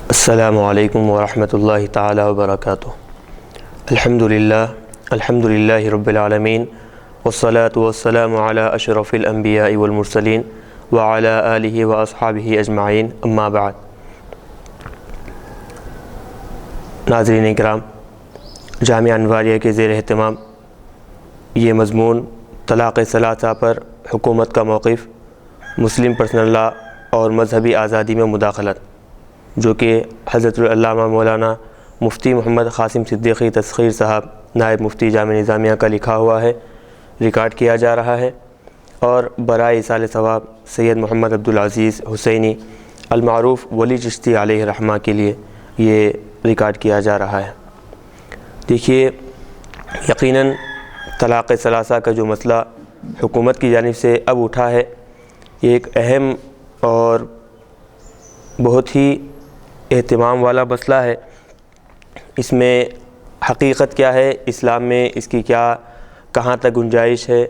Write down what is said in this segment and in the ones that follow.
السلام علیکم ورحمۃ اللہ تعالی وبرکاتہ۔ الحمد للہ رب العالمین والصلاة والسلام علی اشرف الانبیاء والمرسلین وعلی آلہ واصحابہ اجمعین، اما بعد۔ ناظرین کرام، جامعہ انواریہ کے زیر اہتمام یہ مضمون طلاق ثلاثہ پر حکومت کا موقف، مسلم پرسنل لا اور مذہبی آزادی میں مداخلت، جو کہ حضرت علامہ مولانا مفتی محمد قاسم صدیقی تسخیر صاحب نائب مفتی جامعہ نظامیہ کا لکھا ہوا ہے، ریکارڈ کیا جا رہا ہے، اور برائے ایصال ثواب سید محمد عبدالعزیز حسینی المعروف ولی چشتی علیہ رحمہ کے لیے یہ ریکارڈ کیا جا رہا ہے۔ دیکھیے، یقیناً طلاق ثلاثہ کا جو مسئلہ حکومت کی جانب سے اب اٹھا ہے، یہ ایک اہم اور بہت ہی اہتمام والا مسئلہ ہے۔ اس میں حقیقت کیا ہے، اسلام میں اس کی کہاں تک گنجائش ہے،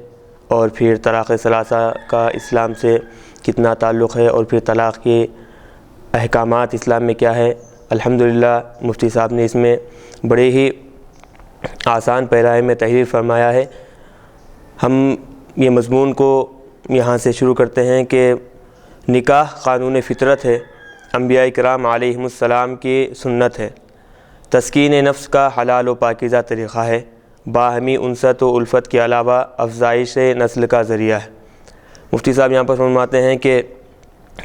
اور پھر طلاق ثلاثہ کا اسلام سے کتنا تعلق ہے، اور پھر طلاق کے احکامات اسلام میں کیا ہے۔ الحمدللہ مفتی صاحب نے اس میں بڑے ہی آسان پیرائے میں تحریر فرمایا ہے۔ ہم یہ مضمون کو یہاں سے شروع کرتے ہیں کہ نکاح قانون فطرت ہے، انبیاء کرام علیہم السلام کی سنت ہے، تسکین نفس کا حلال و پاکیزہ طریقہ ہے، باہمی انست و الفت کے علاوہ افزائش نسل کا ذریعہ ہے۔ مفتی صاحب یہاں پر فرماتے ہیں کہ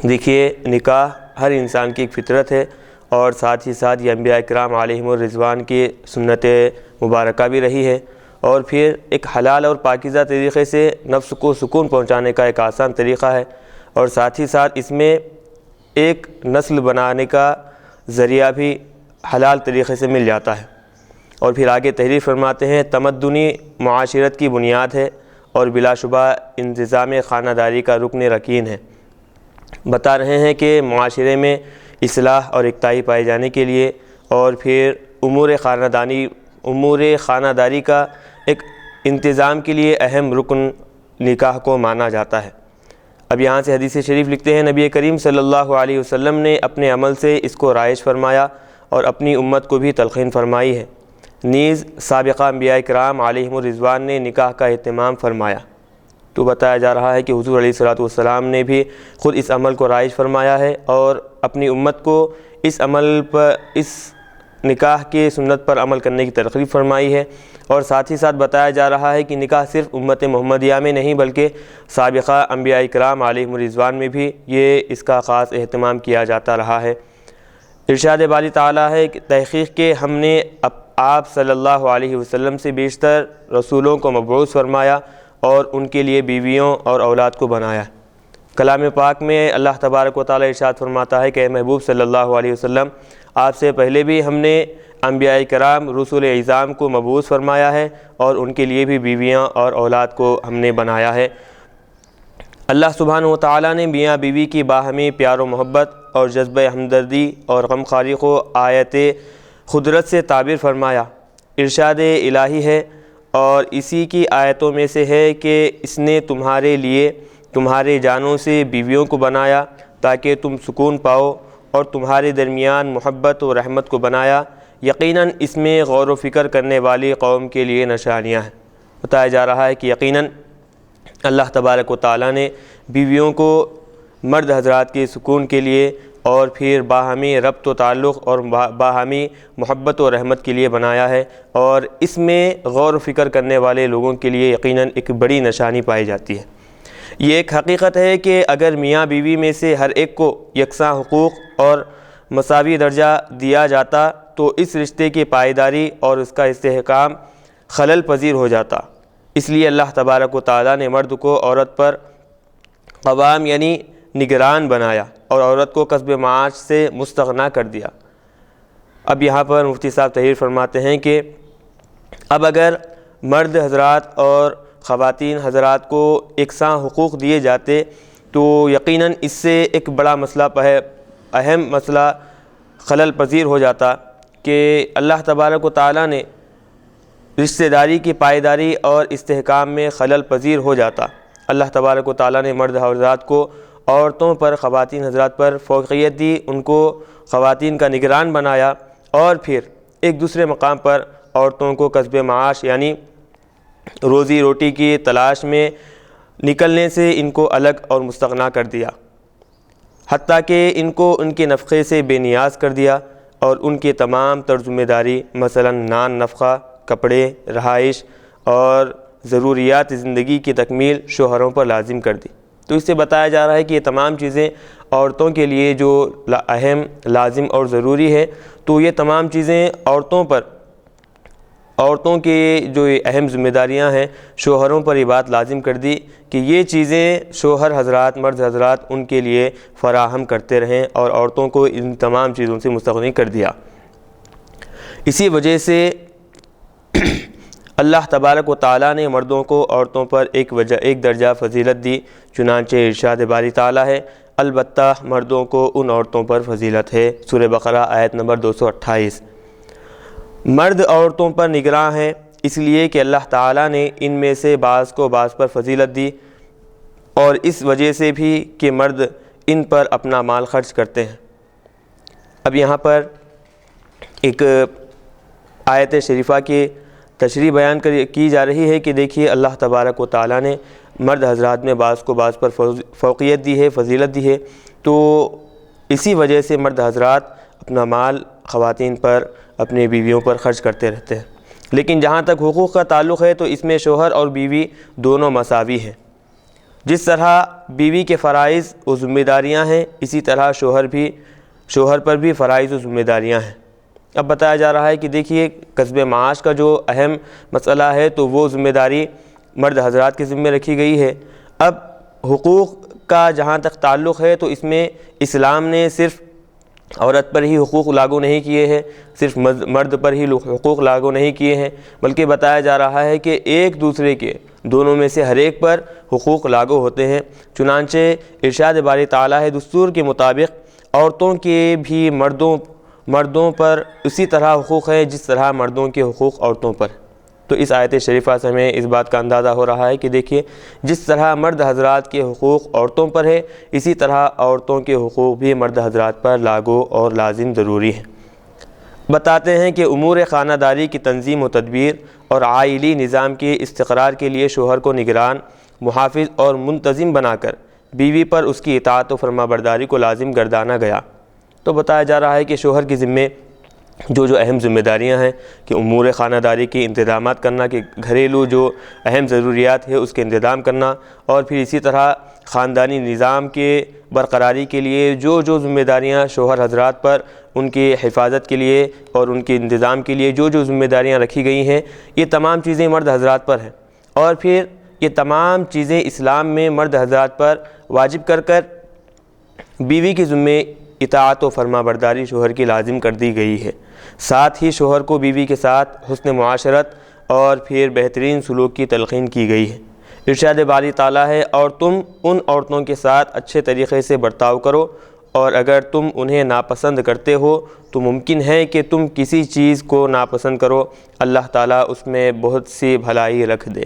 دیکھیے، نکاح ہر انسان کی ایک فطرت ہے، اور ساتھ ہی ساتھ یہ انبیاء کرام علیہم الرضوان کی سنت مبارکہ بھی رہی ہے، اور پھر ایک حلال اور پاکیزہ طریقے سے نفس کو سکون پہنچانے کا ایک آسان طریقہ ہے، اور ساتھ ہی ساتھ اس میں ایک نسل بنانے کا ذریعہ بھی حلال طریقے سے مل جاتا ہے۔ اور پھر آگے تحریر فرماتے ہیں، تمدنی معاشرت کی بنیاد ہے اور بلا شبہ انتظام خانہ داری کا رکن رکین ہے۔ بتا رہے ہیں کہ معاشرے میں اصلاح اور اکتائی پائے جانے کے لیے، اور پھر امور خانہ داری کا ایک انتظام کے لیے اہم رکن نکاح کو مانا جاتا ہے۔ اب یہاں سے حدیث شریف لکھتے ہیں، نبی کریم صلی اللہ علیہ وسلم نے اپنے عمل سے اس کو رائج فرمایا اور اپنی امت کو بھی تلقین فرمائی ہے۔ نیز سابقہ انبیاء کرام علیہم الرضوان نے نکاح کا اہتمام فرمایا۔ تو بتایا جا رہا ہے کہ حضور علیہ الصلوۃ والسلام نے بھی خود اس عمل کو رائج فرمایا ہے، اور اپنی امت کو اس نکاح کی سنت پر عمل کرنے کی ترغیب فرمائی ہے۔ اور ساتھ ہی ساتھ بتایا جا رہا ہے کہ نکاح صرف امت محمدیہ میں نہیں بلکہ سابقہ انبیاء کرام علیہم الرضوان میں بھی اس کا خاص اہتمام کیا جاتا رہا ہے۔ ارشاد باری تعالیٰ ہے کہ تحقیق کہ ہم نے آپ صلی اللہ علیہ وسلم سے بیشتر رسولوں کو مبعوث فرمایا اور ان کے لیے بیویوں اور اولاد کو بنایا۔ کلام پاک میں اللہ تبارک و تعالیٰ ارشاد فرماتا ہے کہ اے محبوب صلی اللہ علیہ وسلم، آپ سے پہلے بھی ہم نے انبیاء کرام رسول اعظام کو مبعوث فرمایا ہے، اور ان کے لیے بھی بیویاں اور اولاد کو ہم نے بنایا ہے۔ اللہ سبحانہ و تعالیٰ نے میاں بیوی کی باہمی پیار و محبت اور جذبہ ہمدردی اور غمخواری کو آیت قدرت سے تعبیر فرمایا۔ ارشاد الہی ہے، اور اسی کی آیتوں میں سے ہے کہ اس نے تمہارے لیے تمہارے جانوں سے بیویوں کو بنایا تاکہ تم سکون پاؤ، اور تمہارے درمیان محبت و رحمت کو بنایا۔ یقیناً اس میں غور و فکر کرنے والی قوم کے لیے نشانیاں ہیں۔ بتایا جا رہا ہے کہ یقیناً اللہ تبارک و تعالیٰ نے بیویوں کو مرد حضرات کے سکون کے لیے، اور پھر باہمی ربط و تعلق اور باہمی محبت و رحمت کے لیے بنایا ہے، اور اس میں غور و فکر کرنے والے لوگوں کے لیے یقیناً ایک بڑی نشانی پائی جاتی ہے۔ یہ ایک حقیقت ہے کہ اگر میاں بیوی میں سے ہر ایک کو یکساں حقوق اور مساوی درجہ دیا جاتا تو اس رشتے کی پائیداری اور اس کا استحکام خلل پذیر ہو جاتا۔ اس لیے اللہ تبارک و تعالیٰ نے مرد کو عورت پر قوام یعنی نگران بنایا، اور عورت کو کسب معاش سے مستغنی کر دیا۔ اب یہاں پر مفتی صاحب تحریر فرماتے ہیں کہ اب اگر مرد حضرات اور خواتین حضرات کو یکساں حقوق دیے جاتے تو یقیناً اس سے ایک بڑا مسئلہ اہم مسئلہ خلل پذیر ہو جاتا کہ اللہ تبارک و تعالیٰ نے رشتہ داری کی پائیداری اور استحکام میں خلل پذیر ہو جاتا۔ اللہ تبارک و تعالیٰ نے مرد حضرات کو عورتوں پر، خواتین حضرات پر فوقیت دی، ان کو خواتین کا نگران بنایا، اور پھر ایک دوسرے مقام پر عورتوں کو کسب معاش یعنی روزی روٹی کی تلاش میں نکلنے سے ان کو الگ اور مستغنا کر دیا، حتیٰ کہ ان کو ان کے نفقے سے بے نیاز کر دیا، اور ان کی تمام تر ذمہ داری مثلا نان نفقہ، کپڑے، رہائش اور ضروریات زندگی کی تکمیل شوہروں پر لازم کر دی۔ تو اس سے بتایا جا رہا ہے کہ یہ تمام چیزیں عورتوں کے لیے جو اہم، لازم اور ضروری ہے، تو یہ تمام چیزیں عورتوں کی جو اہم ذمہ داریاں ہیں شوہروں پر یہ بات لازم کر دی کہ یہ چیزیں شوہر حضرات، مرد حضرات ان کے لیے فراہم کرتے رہیں، اور عورتوں کو ان تمام چیزوں سے مستغنی کر دیا۔ اسی وجہ سے اللہ تبارک و تعالیٰ نے مردوں کو عورتوں پر ایک درجہ فضیلت دی، چنانچہ ارشاد باری تعالیٰ ہے البتہ مردوں کو ان عورتوں پر فضیلت ہے، سورہ بقرہ آیت نمبر 228۔ مرد عورتوں پر نگراں ہیں اس لیے کہ اللہ تعالیٰ نے ان میں سے بعض کو بعض پر فضیلت دی، اور اس وجہ سے بھی کہ مرد ان پر اپنا مال خرچ کرتے ہیں۔ اب یہاں پر ایک آیت شریفہ کی تشریح بیان کی جا رہی ہے کہ دیکھیے اللہ تبارک و تعالیٰ نے مرد حضرات میں بعض کو بعض پر فوقیت دی ہے، فضیلت دی ہے، تو اسی وجہ سے مرد حضرات اپنا مال خواتین پر، اپنی بیویوں پر خرچ کرتے رہتے ہیں۔ لیکن جہاں تک حقوق کا تعلق ہے تو اس میں شوہر اور بیوی دونوں مساوی ہیں۔ جس طرح بیوی کے فرائض و ذمہ داریاں ہیں، اسی طرح شوہر پر بھی فرائض و ذمہ داریاں ہیں۔ اب بتایا جا رہا ہے کہ دیکھیے کسب معاش کا جو اہم مسئلہ ہے تو وہ ذمہ داری مرد حضرات کے ذمہ رکھی گئی ہے۔ اب حقوق کا جہاں تک تعلق ہے تو اس میں اسلام نے صرف عورت پر ہی حقوق لاگو نہیں کیے ہیں، صرف مرد پر ہی حقوق لاگو نہیں کیے ہیں، بلکہ بتایا جا رہا ہے کہ ایک دوسرے کے، دونوں میں سے ہر ایک پر حقوق لاگو ہوتے ہیں۔ چنانچہ ارشاد باری تعالیٰ ہے دستور کے مطابق عورتوں کے بھی مردوں پر اسی طرح حقوق ہیں جس طرح مردوں کے حقوق عورتوں پر۔ تو اس آیت شریفہ سے ہمیں اس بات کا اندازہ ہو رہا ہے کہ دیکھیے جس طرح مرد حضرات کے حقوق عورتوں پر ہے، اسی طرح عورتوں کے حقوق بھی مرد حضرات پر لاگو اور لازم ضروری ہیں۔ بتاتے ہیں کہ امور خانہ داری کی تنظیم و تدبیر اور عائلی نظام کے استقرار کے لیے شوہر کو نگران، محافظ اور منتظم بنا کر بیوی پر اس کی اطاعت و فرما برداری کو لازم گردانا گیا۔ تو بتایا جا رہا ہے کہ شوہر کے ذمے جو اہم ذمہ داریاں ہیں کہ امور خانہ داری کے انتظامات کرنا، کہ گھریلو جو اہم ضروریات ہے اس کے انتظام کرنا، اور پھر اسی طرح خاندانی نظام کے برقراری کے لیے جو ذمہ داریاں شوہر حضرات پر ان کی حفاظت کے لیے اور ان کے انتظام کے لیے جو ذمہ داریاں رکھی گئی ہیں، یہ تمام چیزیں مرد حضرات پر ہیں، اور پھر یہ تمام چیزیں اسلام میں مرد حضرات پر واجب کر بیوی کے ذمے اطاعت و فرما برداری شوہر کی لازم کر دی گئی ہے۔ ساتھ ہی شوہر کو بیوی کے ساتھ حسن معاشرت اور پھر بہترین سلوک کی تلقین کی گئی ہے۔ ارشاد باری تعالیٰ ہے اور تم ان عورتوں کے ساتھ اچھے طریقے سے برتاؤ کرو، اور اگر تم انہیں ناپسند کرتے ہو تو ممکن ہے کہ تم کسی چیز کو ناپسند کرو، اللہ تعالیٰ اس میں بہت سی بھلائی رکھ دے۔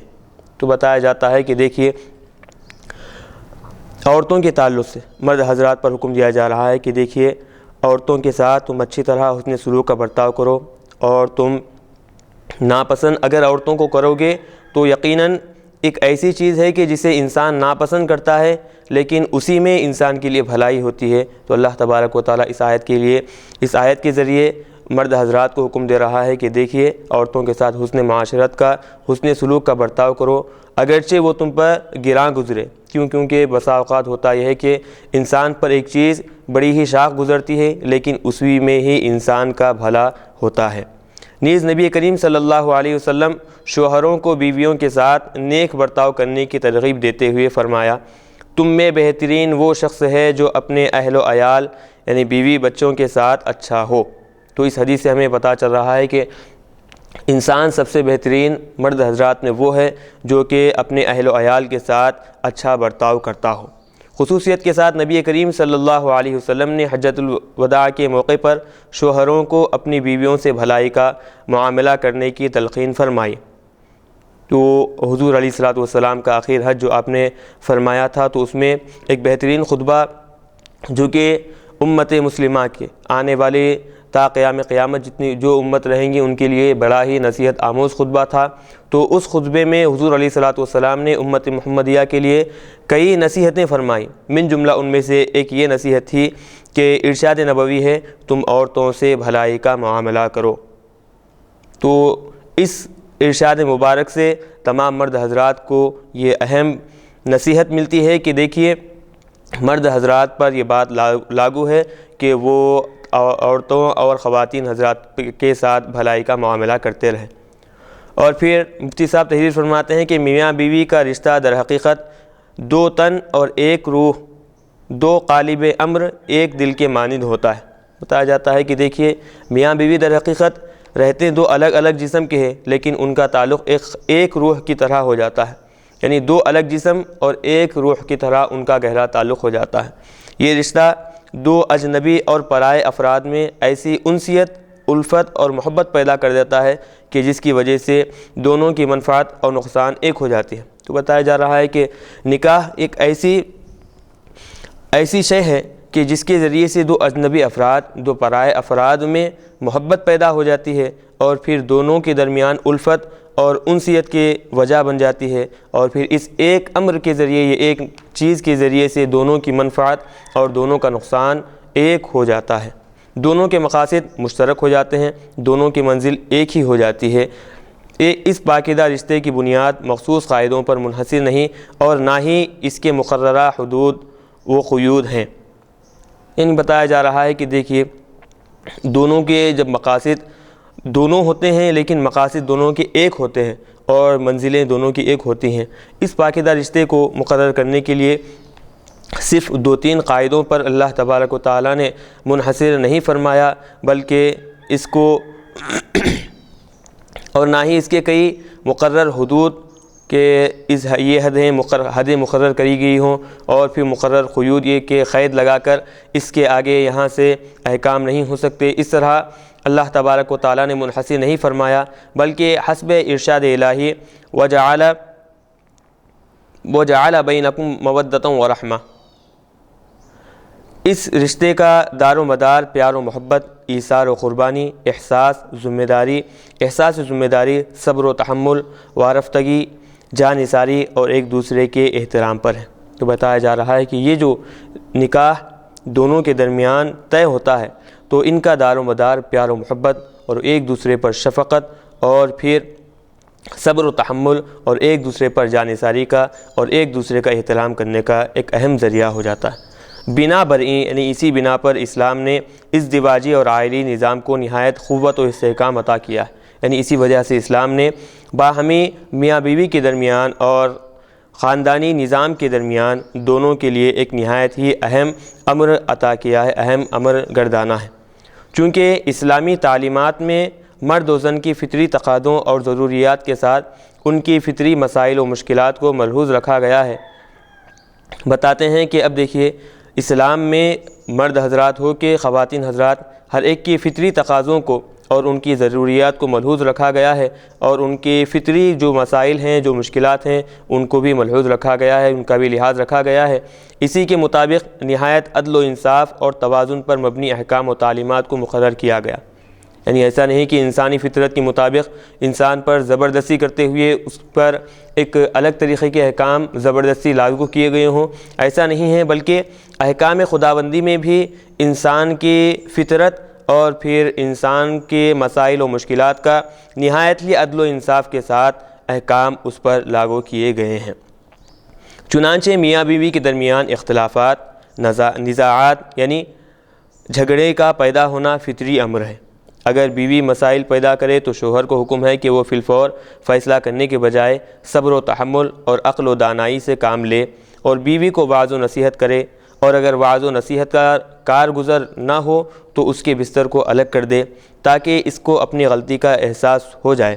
تو بتایا جاتا ہے کہ دیکھیے عورتوں کے تعلق سے مرد حضرات پر حکم دیا جا رہا ہے کہ دیکھیے عورتوں کے ساتھ تم اچھی طرح حسن سلوک کا برتاؤ کرو، اور تم ناپسند اگر عورتوں کو کرو گے تو یقیناً ایک ایسی چیز ہے کہ جسے انسان ناپسند کرتا ہے لیکن اسی میں انسان کے لیے بھلائی ہوتی ہے۔ تو اللہ تبارک و تعالیٰ اس آیت کے ذریعے مرد حضرات کو حکم دے رہا ہے کہ دیکھیے عورتوں کے ساتھ حسن معاشرت کا، حسن سلوک کا برتاؤ کرو، اگرچہ وہ تم پر گراں گزرے، کیونکہ بسا اوقات ہوتا یہ ہے کہ انسان پر ایک چیز بڑی ہی شاق گزرتی ہے لیکن اسی میں ہی انسان کا بھلا ہوتا ہے۔ نیز نبی کریم صلی اللہ علیہ وسلم شوہروں کو بیویوں کے ساتھ نیک برتاؤ کرنے کی ترغیب دیتے ہوئے فرمایا، تم میں بہترین وہ شخص ہے جو اپنے اہل و عیال یعنی بیوی بچوں کے ساتھ اچھا ہو۔ تو اس حدیث سے ہمیں پتہ چل رہا ہے کہ انسان سب سے بہترین مرد حضرات میں وہ ہے جو کہ اپنے اہل و عیال کے ساتھ اچھا برتاؤ کرتا ہو۔ خصوصیت کے ساتھ نبی کریم صلی اللہ علیہ وسلم نے حجۃ الوداع کے موقع پر شوہروں کو اپنی بیویوں سے بھلائی کا معاملہ کرنے کی تلقین فرمائی۔ تو حضور علیہ الصلوۃ والسلام کا آخر حج جو آپ نے فرمایا تھا تو اس میں ایک بہترین خطبہ جو کہ امت مسلمہ کے آنے والے تا قیام قیامت جتنی جو امت رہیں گی ان کے لیے بڑا ہی نصیحت آموز خطبہ تھا۔ تو اس خطبے میں حضور علیہ الصلوۃ والسلام نے امت محمدیہ کے لیے کئی نصیحتیں فرمائیں، من جملہ ان میں سے ایک یہ نصیحت تھی کہ ارشاد نبوی ہے تم عورتوں سے بھلائی کا معاملہ کرو۔ تو اس ارشاد مبارک سے تمام مرد حضرات کو یہ اہم نصیحت ملتی ہے کہ دیکھیے مرد حضرات پر یہ بات لاگو ہے کہ وہ عورتوں اور خواتین حضرات کے ساتھ بھلائی کا معاملہ کرتے رہیں۔ اور پھر مفتی صاحب تحریر فرماتے ہیں کہ میاں بیوی کا رشتہ در حقیقت دو تن اور ایک روح، دو قالب امر ایک دل کے مانند ہوتا ہے۔ بتایا جاتا ہے کہ دیکھیے میاں بیوی در حقیقت رہتے ہیں دو الگ الگ جسم کے ہیں، لیکن ان کا تعلق ایک روح کی طرح ہو جاتا ہے، یعنی دو الگ جسم اور ایک روح کی طرح ان کا گہرا تعلق ہو جاتا ہے۔ یہ رشتہ دو اجنبی اور پرائے افراد میں ایسی انسیت، الفت اور محبت پیدا کر دیتا ہے کہ جس کی وجہ سے دونوں کی منفعت اور نقصان ایک ہو جاتی ہے۔ تو بتایا جا رہا ہے کہ نکاح ایک ایسی شے ہے کہ جس کے ذریعے سے دو اجنبی افراد، دو پرائے افراد میں محبت پیدا ہو جاتی ہے اور پھر دونوں کے درمیان الفت اور انسیت کی وجہ بن جاتی ہے، اور پھر اس ایک امر کے ذریعے، یہ ایک چیز کے ذریعے سے دونوں کی منفعت اور دونوں کا نقصان ایک ہو جاتا ہے، دونوں کے مقاصد مشترک ہو جاتے ہیں، دونوں کی منزل ایک ہی ہو جاتی ہے۔ اس باقاعدہ رشتے کی بنیاد مخصوص قاعدوں پر منحصر نہیں اور نہ ہی اس کے مقررہ حدود و قیود ہیں۔ یعنی بتایا جا رہا ہے کہ دیکھیے دونوں کے جب مقاصد دونوں ہوتے ہیں لیکن مقاصد دونوں کے ایک ہوتے ہیں اور منزلیں دونوں کی ایک ہوتی ہیں، اس باقاعدہ رشتے کو مقرر کرنے کے لیے صرف دو تین قاعدوں پر اللہ تبارک و تعالیٰ نے منحصر نہیں فرمایا، بلکہ اس کو اور نہ ہی اس کے کئی مقرر حدود کہ یہ حدیں مقرر کری گئی ہوں، اور پھر مقرر قیود یہ کہ قید لگا کر اس کے آگے یہاں سے احکام نہیں ہو سکتے، اس طرح اللہ تبارک و تعالیٰ نے منحصر نہیں فرمایا، بلکہ حسب ارشاد الہی وجعل بینکم مودۃ ورحمہ، اس رشتے کا دار و مدار پیار و محبت، ایثار و قربانی، احساس ذمہ داری، صبر و تحمل، وارفتگی، جانثاری اور ایک دوسرے کے احترام پر ہے۔ تو بتایا جا رہا ہے کہ یہ جو نکاح دونوں کے درمیان طے ہوتا ہے تو ان کا دار و مدار پیار و محبت اور ایک دوسرے پر شفقت اور پھر صبر و تحمل اور ایک دوسرے پر جانثاری کا اور ایک دوسرے کا احترام کرنے کا ایک اہم ذریعہ ہو جاتا ہے۔ بنا برئی یعنی اسی بنا پر اسلام نے ازدواجی اور عائلی نظام کو نہایت قوت و استحکام عطا کیا ہے، یعنی اسی وجہ سے اسلام نے باہمی میاں بیوی کے درمیان اور خاندانی نظام کے درمیان دونوں کے لیے ایک نہایت ہی اہم امر عطا کیا ہے، اہم امر گردانا ہے۔ چونکہ اسلامی تعلیمات میں مرد و زن کی فطری تقاضوں اور ضروریات کے ساتھ ان کی فطری مسائل و مشکلات کو ملحوظ رکھا گیا ہے۔ بتاتے ہیں کہ اب دیکھیے اسلام میں مرد حضرات ہو کہ خواتین حضرات، ہر ایک کی فطری تقاضوں کو اور ان کی ضروریات کو ملحوظ رکھا گیا ہے، اور ان کے فطری جو مسائل ہیں، جو مشکلات ہیں، ان کو بھی ملحوظ رکھا گیا ہے، ان کا بھی لحاظ رکھا گیا ہے۔ اسی کے مطابق نہایت عدل و انصاف اور توازن پر مبنی احکام و تعلیمات کو مقرر کیا گیا، یعنی ایسا نہیں کہ انسانی فطرت کے مطابق انسان پر زبردستی کرتے ہوئے اس پر ایک الگ طریقے کے احکام زبردستی لاگو کیے گئے ہوں، ایسا نہیں ہے، بلکہ احکام خداوندی میں بھی انسان کی فطرت اور پھر انسان کے مسائل و مشکلات کا نہایت ہی عدل و انصاف کے ساتھ احکام اس پر لاگو کیے گئے ہیں۔ چنانچہ میاں بیوی کے درمیان اختلافات، نزاعات یعنی جھگڑے کا پیدا ہونا فطری امر ہے۔ اگر بیوی مسائل پیدا کرے تو شوہر کو حکم ہے کہ وہ فی الفور فیصلہ کرنے کے بجائے صبر و تحمل اور عقل و دانائی سے کام لے اور بیوی کو وعظ و نصیحت کرے، اور اگر وعظ و نصیحت کا کارگزر نہ ہو تو اس کے بستر کو الگ کر دے تاکہ اس کو اپنی غلطی کا احساس ہو جائے۔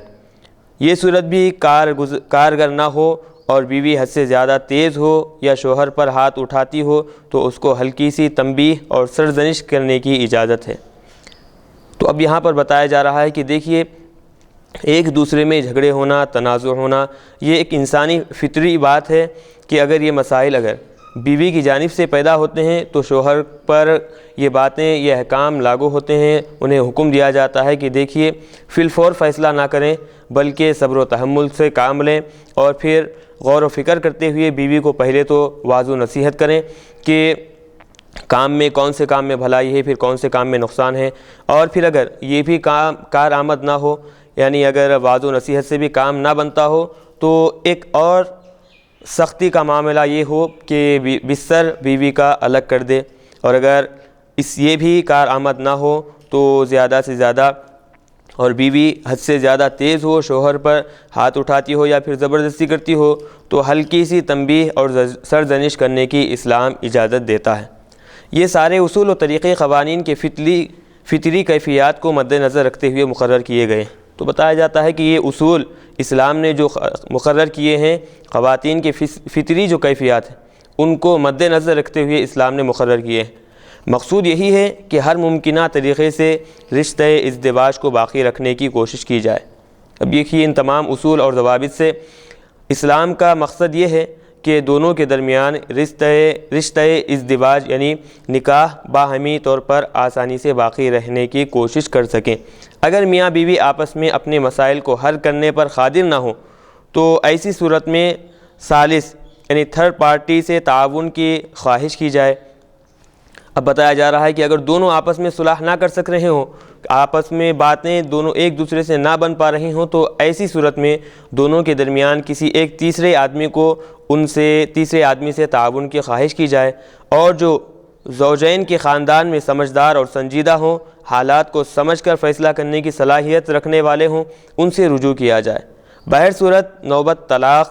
یہ صورت بھی کارگر نہ ہو اور بیوی حد سے زیادہ تیز ہو یا شوہر پر ہاتھ اٹھاتی ہو تو اس کو ہلکی سی تنبیہ اور سرزنش کرنے کی اجازت ہے۔ تو اب یہاں پر بتایا جا رہا ہے کہ دیکھیے ایک دوسرے میں جھگڑے ہونا، تنازع ہونا، یہ ایک انسانی فطری بات ہے کہ اگر یہ مسائل بیوی کی جانب سے پیدا ہوتے ہیں تو شوہر پر یہ باتیں، یہ احکام لاگو ہوتے ہیں، انہیں حکم دیا جاتا ہے کہ دیکھیے فی الفور فیصلہ نہ کریں بلکہ صبر و تحمل سے کام لیں، اور پھر غور و فکر کرتے ہوئے بیوی کو پہلے تو واعظ و نصیحت کریں کہ کام میں کون سے کام میں بھلائی ہے، پھر کون سے کام میں نقصان ہے، اور پھر اگر یہ بھی کام کارآمد نہ ہو، یعنی اگر واعظ و نصیحت سے بھی کام نہ بنتا ہو تو ایک اور سختی کا معاملہ یہ ہو کہ بستر بیوی کا الگ کر دے، اور اگر یہ بھی کارآمد نہ ہو تو زیادہ سے زیادہ اور بیوی حد سے زیادہ تیز ہو، شوہر پر ہاتھ اٹھاتی ہو یا پھر زبردستی کرتی ہو، تو ہلکی سی تنبیہ اور سرزنش کرنے کی اسلام اجازت دیتا ہے۔ یہ سارے اصول و طریقے قوانین کے فطری کیفیات کو مد نظر رکھتے ہوئے مقرر کیے گئے، تو بتایا جاتا ہے کہ یہ اصول اسلام نے جو مقرر کیے ہیں، خواتین کے فطری جو کیفیات ہیں ان کو مد نظر رکھتے ہوئے اسلام نے مقرر کیے ہیں۔ مقصود یہی ہے کہ ہر ممکنہ طریقے سے رشتہ ازدواج کو باقی رکھنے کی کوشش کی جائے۔ اب دیکھیے ان تمام اصول اور ضوابط سے اسلام کا مقصد یہ ہے کہ دونوں کے درمیان رشتہ ازدواج یعنی نکاح باہمی طور پر آسانی سے باقی رہنے کی کوشش کر سکیں۔ اگر میاں بیوی آپس میں اپنے مسائل کو حل کرنے پر قادر نہ ہوں تو ایسی صورت میں ثالث یعنی تھرڈ پارٹی سے تعاون کی خواہش کی جائے۔ اب بتایا جا رہا ہے کہ اگر دونوں آپس میں صلح نہ کر سک رہے ہوں، آپس میں باتیں دونوں ایک دوسرے سے نہ بن پا رہی ہوں، تو ایسی صورت میں دونوں کے درمیان کسی ایک تیسرے آدمی سے تعاون کی خواہش کی جائے، اور جو زوجین کے خاندان میں سمجھدار اور سنجیدہ ہوں، حالات کو سمجھ کر فیصلہ کرنے کی صلاحیت رکھنے والے ہوں، ان سے رجوع کیا جائے۔ بہر صورت نوبت طلاق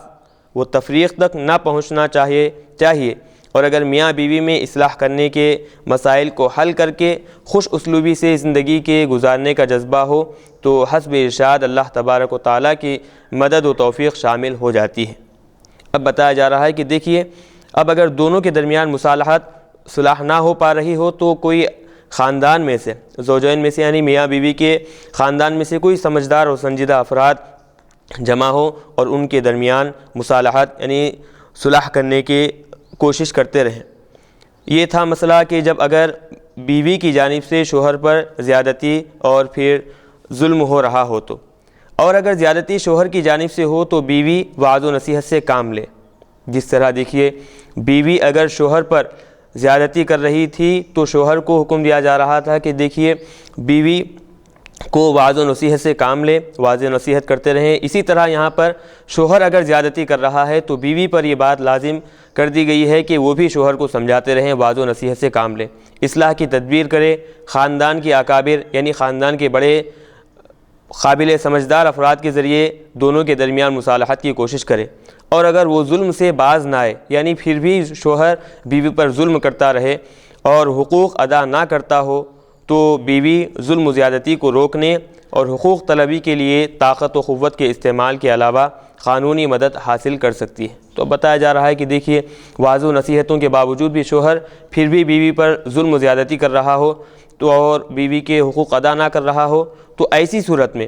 و تفریق تک نہ پہنچنا چاہیے، اور اگر میاں بیوی میں اصلاح کرنے کے مسائل کو حل کر کے خوش اسلوبی سے زندگی کے گزارنے کا جذبہ ہو تو حسب ارشاد اللہ تبارک و تعالیٰ کی مدد و توفیق شامل ہو جاتی ہے۔ اب بتایا جا رہا ہے کہ دیکھیے اب اگر دونوں کے درمیان صلح نہ ہو پا رہی ہو تو کوئی خاندان میں سے، زوجین میں سے یعنی میاں بیوی کے خاندان میں سے کوئی سمجھدار اور سنجیدہ افراد جمع ہو اور ان کے درمیان مصالحت یعنی صلح کرنے کی کوشش کرتے رہیں۔ یہ تھا مسئلہ کہ جب اگر بیوی کی جانب سے شوہر پر زیادتی اور پھر ظلم ہو رہا ہو تو، اور اگر زیادتی شوہر کی جانب سے ہو تو بیوی وعظ و نصیحت سے کام لے۔ جس طرح دیکھیے بیوی اگر شوہر پر زیادتی کر رہی تھی تو شوہر کو حکم دیا جا رہا تھا کہ دیکھیے بیوی کو وعظ و نصیحت سے کام لے، واضح نصیحت کرتے رہیں۔ اسی طرح یہاں پر شوہر اگر زیادتی کر رہا ہے تو بیوی پر یہ بات لازم کر دی گئی ہے کہ وہ بھی شوہر کو سمجھاتے رہیں، واضح و نصیحت سے کام لے، اصلاح کی تدبیر کرے، خاندان کی اکابر یعنی خاندان کے بڑے قابل سمجھدار افراد کے ذریعے دونوں کے درمیان مصالحت کی کوشش کرے، اور اگر وہ ظلم سے باز نہ آئے یعنی پھر بھی شوہر بیوی پر ظلم کرتا رہے اور حقوق ادا نہ کرتا ہو تو بیوی ظلم و زیادتی کو روکنے اور حقوق طلبی کے لیے طاقت و قوت کے استعمال کے علاوہ قانونی مدد حاصل کر سکتی ہے۔ تو بتایا جا رہا ہے کہ دیکھیے واضح نصیحتوں کے باوجود بھی شوہر پھر بھی بیوی پر ظلم و زیادتی کر رہا ہو تو اور بیوی کے حقوق ادا نہ کر رہا ہو تو ایسی صورت میں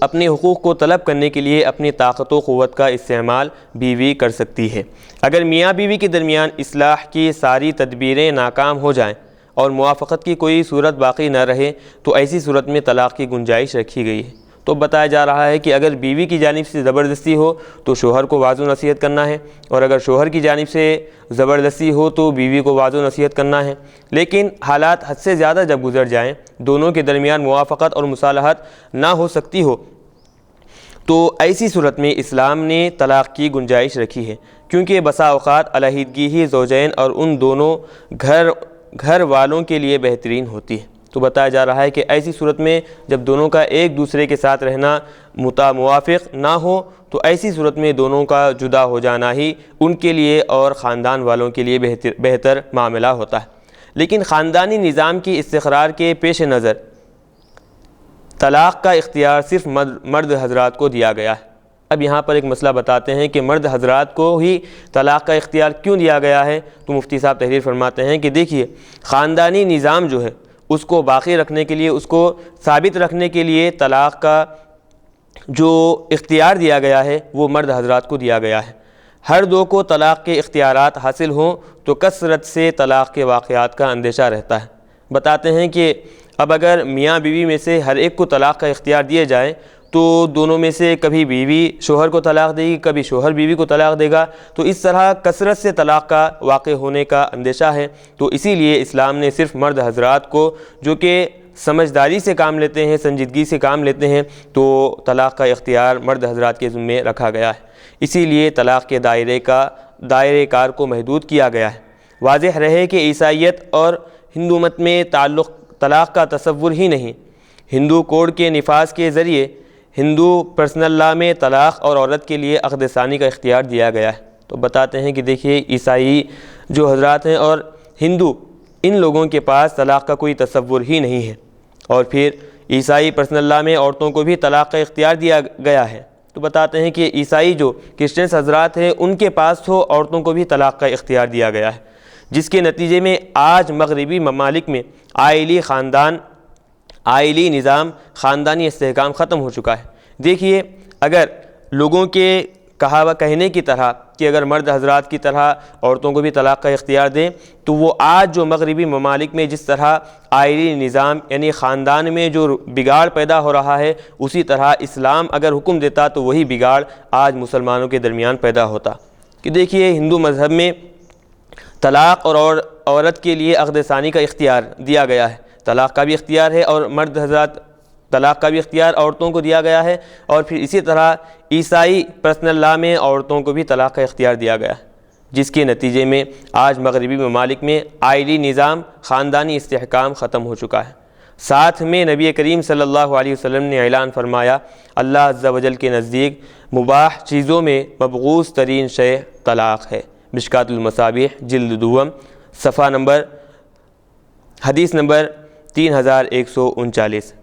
اپنے حقوق کو طلب کرنے کے لیے اپنی طاقت و قوت کا استعمال بیوی کر سکتی ہے۔ اگر میاں بیوی کے درمیان اصلاح کی ساری تدبیریں ناکام ہو جائیں اور موافقت کی کوئی صورت باقی نہ رہے تو ایسی صورت میں طلاق کی گنجائش رکھی گئی ہے۔ تو بتایا جا رہا ہے کہ اگر بیوی کی جانب سے زبردستی ہو تو شوہر کو واضح نصیحت کرنا ہے، اور اگر شوہر کی جانب سے زبردستی ہو تو بیوی کو واضح نصیحت کرنا ہے۔ لیکن حالات حد سے زیادہ جب گزر جائیں، دونوں کے درمیان موافقت اور مصالحت نہ ہو سکتی ہو تو ایسی صورت میں اسلام نے طلاق کی گنجائش رکھی ہے، کیونکہ بسا اوقات علیحدگی ہی زوجین اور ان دونوں گھر والوں کے لیے بہترین ہوتی ہے۔ تو بتایا جا رہا ہے کہ ایسی صورت میں جب دونوں کا ایک دوسرے کے ساتھ رہنا موافق نہ ہو تو ایسی صورت میں دونوں کا جدا ہو جانا ہی ان کے لیے اور خاندان والوں کے لیے بہتر معاملہ ہوتا ہے۔ لیکن خاندانی نظام کی استقرار کے پیش نظر طلاق کا اختیار صرف مرد حضرات کو دیا گیا ہے۔ اب یہاں پر ایک مسئلہ بتاتے ہیں کہ مرد حضرات کو ہی طلاق کا اختیار کیوں دیا گیا ہے، تو مفتی صاحب تحریر فرماتے ہیں کہ دیکھیے خاندانی نظام جو ہے اس کو باقی رکھنے کے لیے، اس کو ثابت رکھنے کے لیے طلاق کا جو اختیار دیا گیا ہے وہ مرد حضرات کو دیا گیا ہے۔ ہر دو کو طلاق کے اختیارات حاصل ہوں تو کثرت سے طلاق کے واقعات کا اندیشہ رہتا ہے۔ بتاتے ہیں کہ اب اگر میاں بیوی میں سے ہر ایک کو طلاق کا اختیار دیا جائے تو دونوں میں سے کبھی بیوی شوہر کو طلاق دے گی، کبھی شوہر بیوی کو طلاق دے گا، تو اس طرح کثرت سے طلاق کا واقع ہونے کا اندیشہ ہے۔ تو اسی لیے اسلام نے صرف مرد حضرات کو جو کہ سمجھداری سے کام لیتے ہیں، سنجیدگی سے کام لیتے ہیں، تو طلاق کا اختیار مرد حضرات کے ذمے رکھا گیا ہے۔ اسی لیے طلاق کے دائرے کار کو محدود کیا گیا ہے۔ واضح رہے کہ عیسائیت اور ہندو مت میں تعلق طلاق کا تصور ہی نہیں۔ ہندو کوڈ کے نفاذ کے ذریعے ہندو پرسنل لا میں طلاق اور عورت کے لیے عقد ثانی کا اختیار دیا گیا ہے۔ تو بتاتے ہیں کہ دیکھیے عیسائی جو حضرات ہیں اور ہندو، ان لوگوں کے پاس طلاق کا کوئی تصور ہی نہیں ہے، اور پھر عیسائی پرسنل لا میں عورتوں کو بھی طلاق کا اختیار دیا گیا ہے۔ تو بتاتے ہیں کہ عیسائی جو کرسچنس حضرات ہیں ان کے پاس تو عورتوں کو بھی طلاق کا اختیار دیا گیا ہے، جس کے نتیجے میں آج مغربی ممالک میں آئلی نظام، خاندانی استحکام ختم ہو چکا ہے۔ دیکھیے اگر لوگوں کے کہنے کی طرح کہ اگر مرد حضرات کی طرح عورتوں کو بھی طلاق کا اختیار دیں تو وہ آج جو مغربی ممالک میں جس طرح آئلی نظام یعنی خاندان میں جو بگاڑ پیدا ہو رہا ہے، اسی طرح اسلام اگر حکم دیتا تو وہی بگاڑ آج مسلمانوں کے درمیان پیدا ہوتا۔ کہ دیکھیے ہندو مذہب میں طلاق اور عورت کے لیے عقد ثانی کا اختیار دیا گیا ہے، طلاق کا بھی اختیار ہے، اور مرد حضرات طلاق کا بھی اختیار عورتوں کو دیا گیا ہے، اور پھر اسی طرح عیسائی پرسنل لا میں عورتوں کو بھی طلاق کا اختیار دیا گیا ہے، جس کے نتیجے میں آج مغربی ممالک میں آئلی نظام، خاندانی استحکام ختم ہو چکا ہے۔ ساتھ میں نبی کریم صلی اللہ علیہ وسلم نے اعلان فرمایا، اللہ عز و جل کے نزدیک مباح چیزوں میں مبغوض ترین شے طلاق ہے۔ مشکات المصابیح جلد دوم صفحہ نمبر حدیث نمبر 3139۔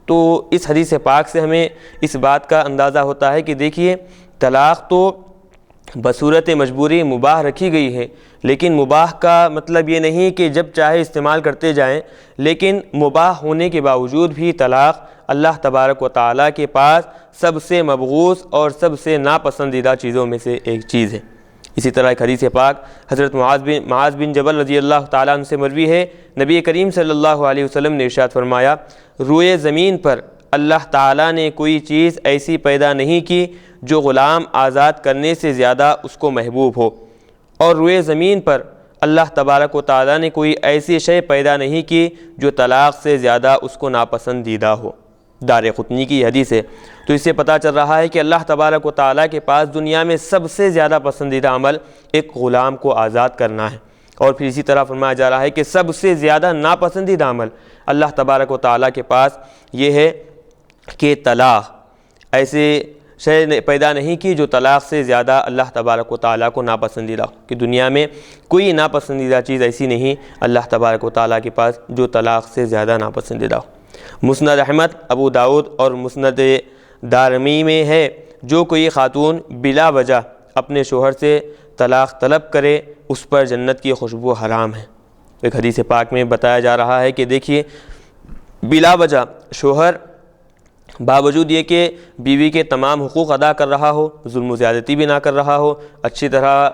تو اس حدیث پاک سے ہمیں اس بات کا اندازہ ہوتا ہے کہ دیکھیے طلاق تو بصورت مجبوری مباح رکھی گئی ہے، لیکن مباح کا مطلب یہ نہیں کہ جب چاہے استعمال کرتے جائیں، لیکن مباح ہونے کے باوجود بھی طلاق اللہ تبارک و تعالیٰ کے پاس سب سے مبغوض اور سب سے ناپسندیدہ چیزوں میں سے ایک چیز ہے۔ اسی طرح ایک حدیث پاک حضرت معاذ بن جبل رضی اللہ تعالیٰ عنہ سے مروی ہے، نبی کریم صلی اللہ علیہ وسلم نے ارشاد فرمایا، روئے زمین پر اللہ تعالیٰ نے کوئی چیز ایسی پیدا نہیں کی جو غلام آزاد کرنے سے زیادہ اس کو محبوب ہو، اور روئے زمین پر اللہ تبارک و تعالیٰ نے کوئی ایسی شے پیدا نہیں کی جو طلاق سے زیادہ اس کو ناپسندیدہ ہو۔ دارقطنی کی حدیث ہے۔ تو اس سے پتہ چل رہا ہے کہ اللہ تبارک و تعالیٰ کے پاس دنیا میں سب سے زیادہ پسندیدہ عمل ایک غلام کو آزاد کرنا ہے، اور پھر اسی طرح فرمایا جا رہا ہے کہ سب سے زیادہ ناپسندیدہ عمل اللہ تبارک و تعالیٰ کے پاس یہ ہے کہ طلاق ایسے شے پیدا نہیں کی جو طلاق سے زیادہ اللہ تبارک و تعالیٰ کو ناپسندیدہ ہو، کہ دنیا میں کوئی ناپسندیدہ چیز ایسی نہیں اللہ تبارک و تعالیٰ کے پاس جو طلاق سے زیادہ ناپسندیدہ ہو۔ مسند احمد، ابو داؤد اور مسند دارمی میں ہے، جو کوئی خاتون بلا وجہ اپنے شوہر سے طلاق طلب کرے اس پر جنت کی خوشبو حرام ہے۔ ایک حدیث پاک میں بتایا جا رہا ہے کہ دیکھیے بلا وجہ شوہر باوجود یہ کہ بیوی کے تمام حقوق ادا کر رہا ہو، ظلم و زیادتی بھی نہ کر رہا ہو، اچھی طرح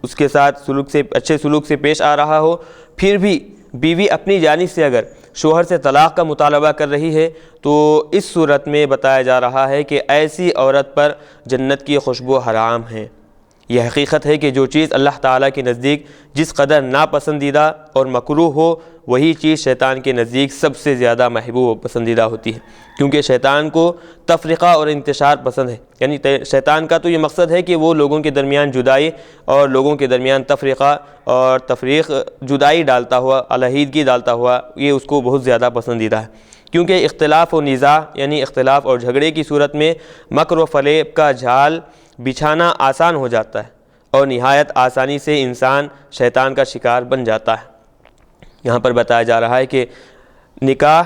اس کے ساتھ اچھے سلوک سے پیش آ رہا ہو، پھر بھی بیوی اپنی جانب سے اگر شوہر سے طلاق کا مطالبہ کر رہی ہے تو اس صورت میں بتایا جا رہا ہے کہ ایسی عورت پر جنت کی خوشبو حرام ہے۔ یہ حقیقت ہے کہ جو چیز اللہ تعالیٰ کے نزدیک جس قدر ناپسندیدہ اور مکروہ ہو، وہی چیز شیطان کے نزدیک سب سے زیادہ محبوب و پسندیدہ ہوتی ہے، کیونکہ شیطان کو تفرقہ اور انتشار پسند ہے۔ یعنی شیطان کا تو یہ مقصد ہے کہ وہ لوگوں کے درمیان جدائی اور لوگوں کے درمیان تفرقہ اور جدائی ڈالتا ہوا، علیحدگی ڈالتا ہوا، یہ اس کو بہت زیادہ پسندیدہ ہے، کیونکہ اختلاف و نزاع یعنی اختلاف اور جھگڑے کی صورت میں مکر و فریب کا جال بچھانا آسان ہو جاتا ہے، اور نہایت آسانی سے انسان شیطان کا شکار بن جاتا ہے۔ یہاں پر بتایا جا رہا ہے کہ نکاح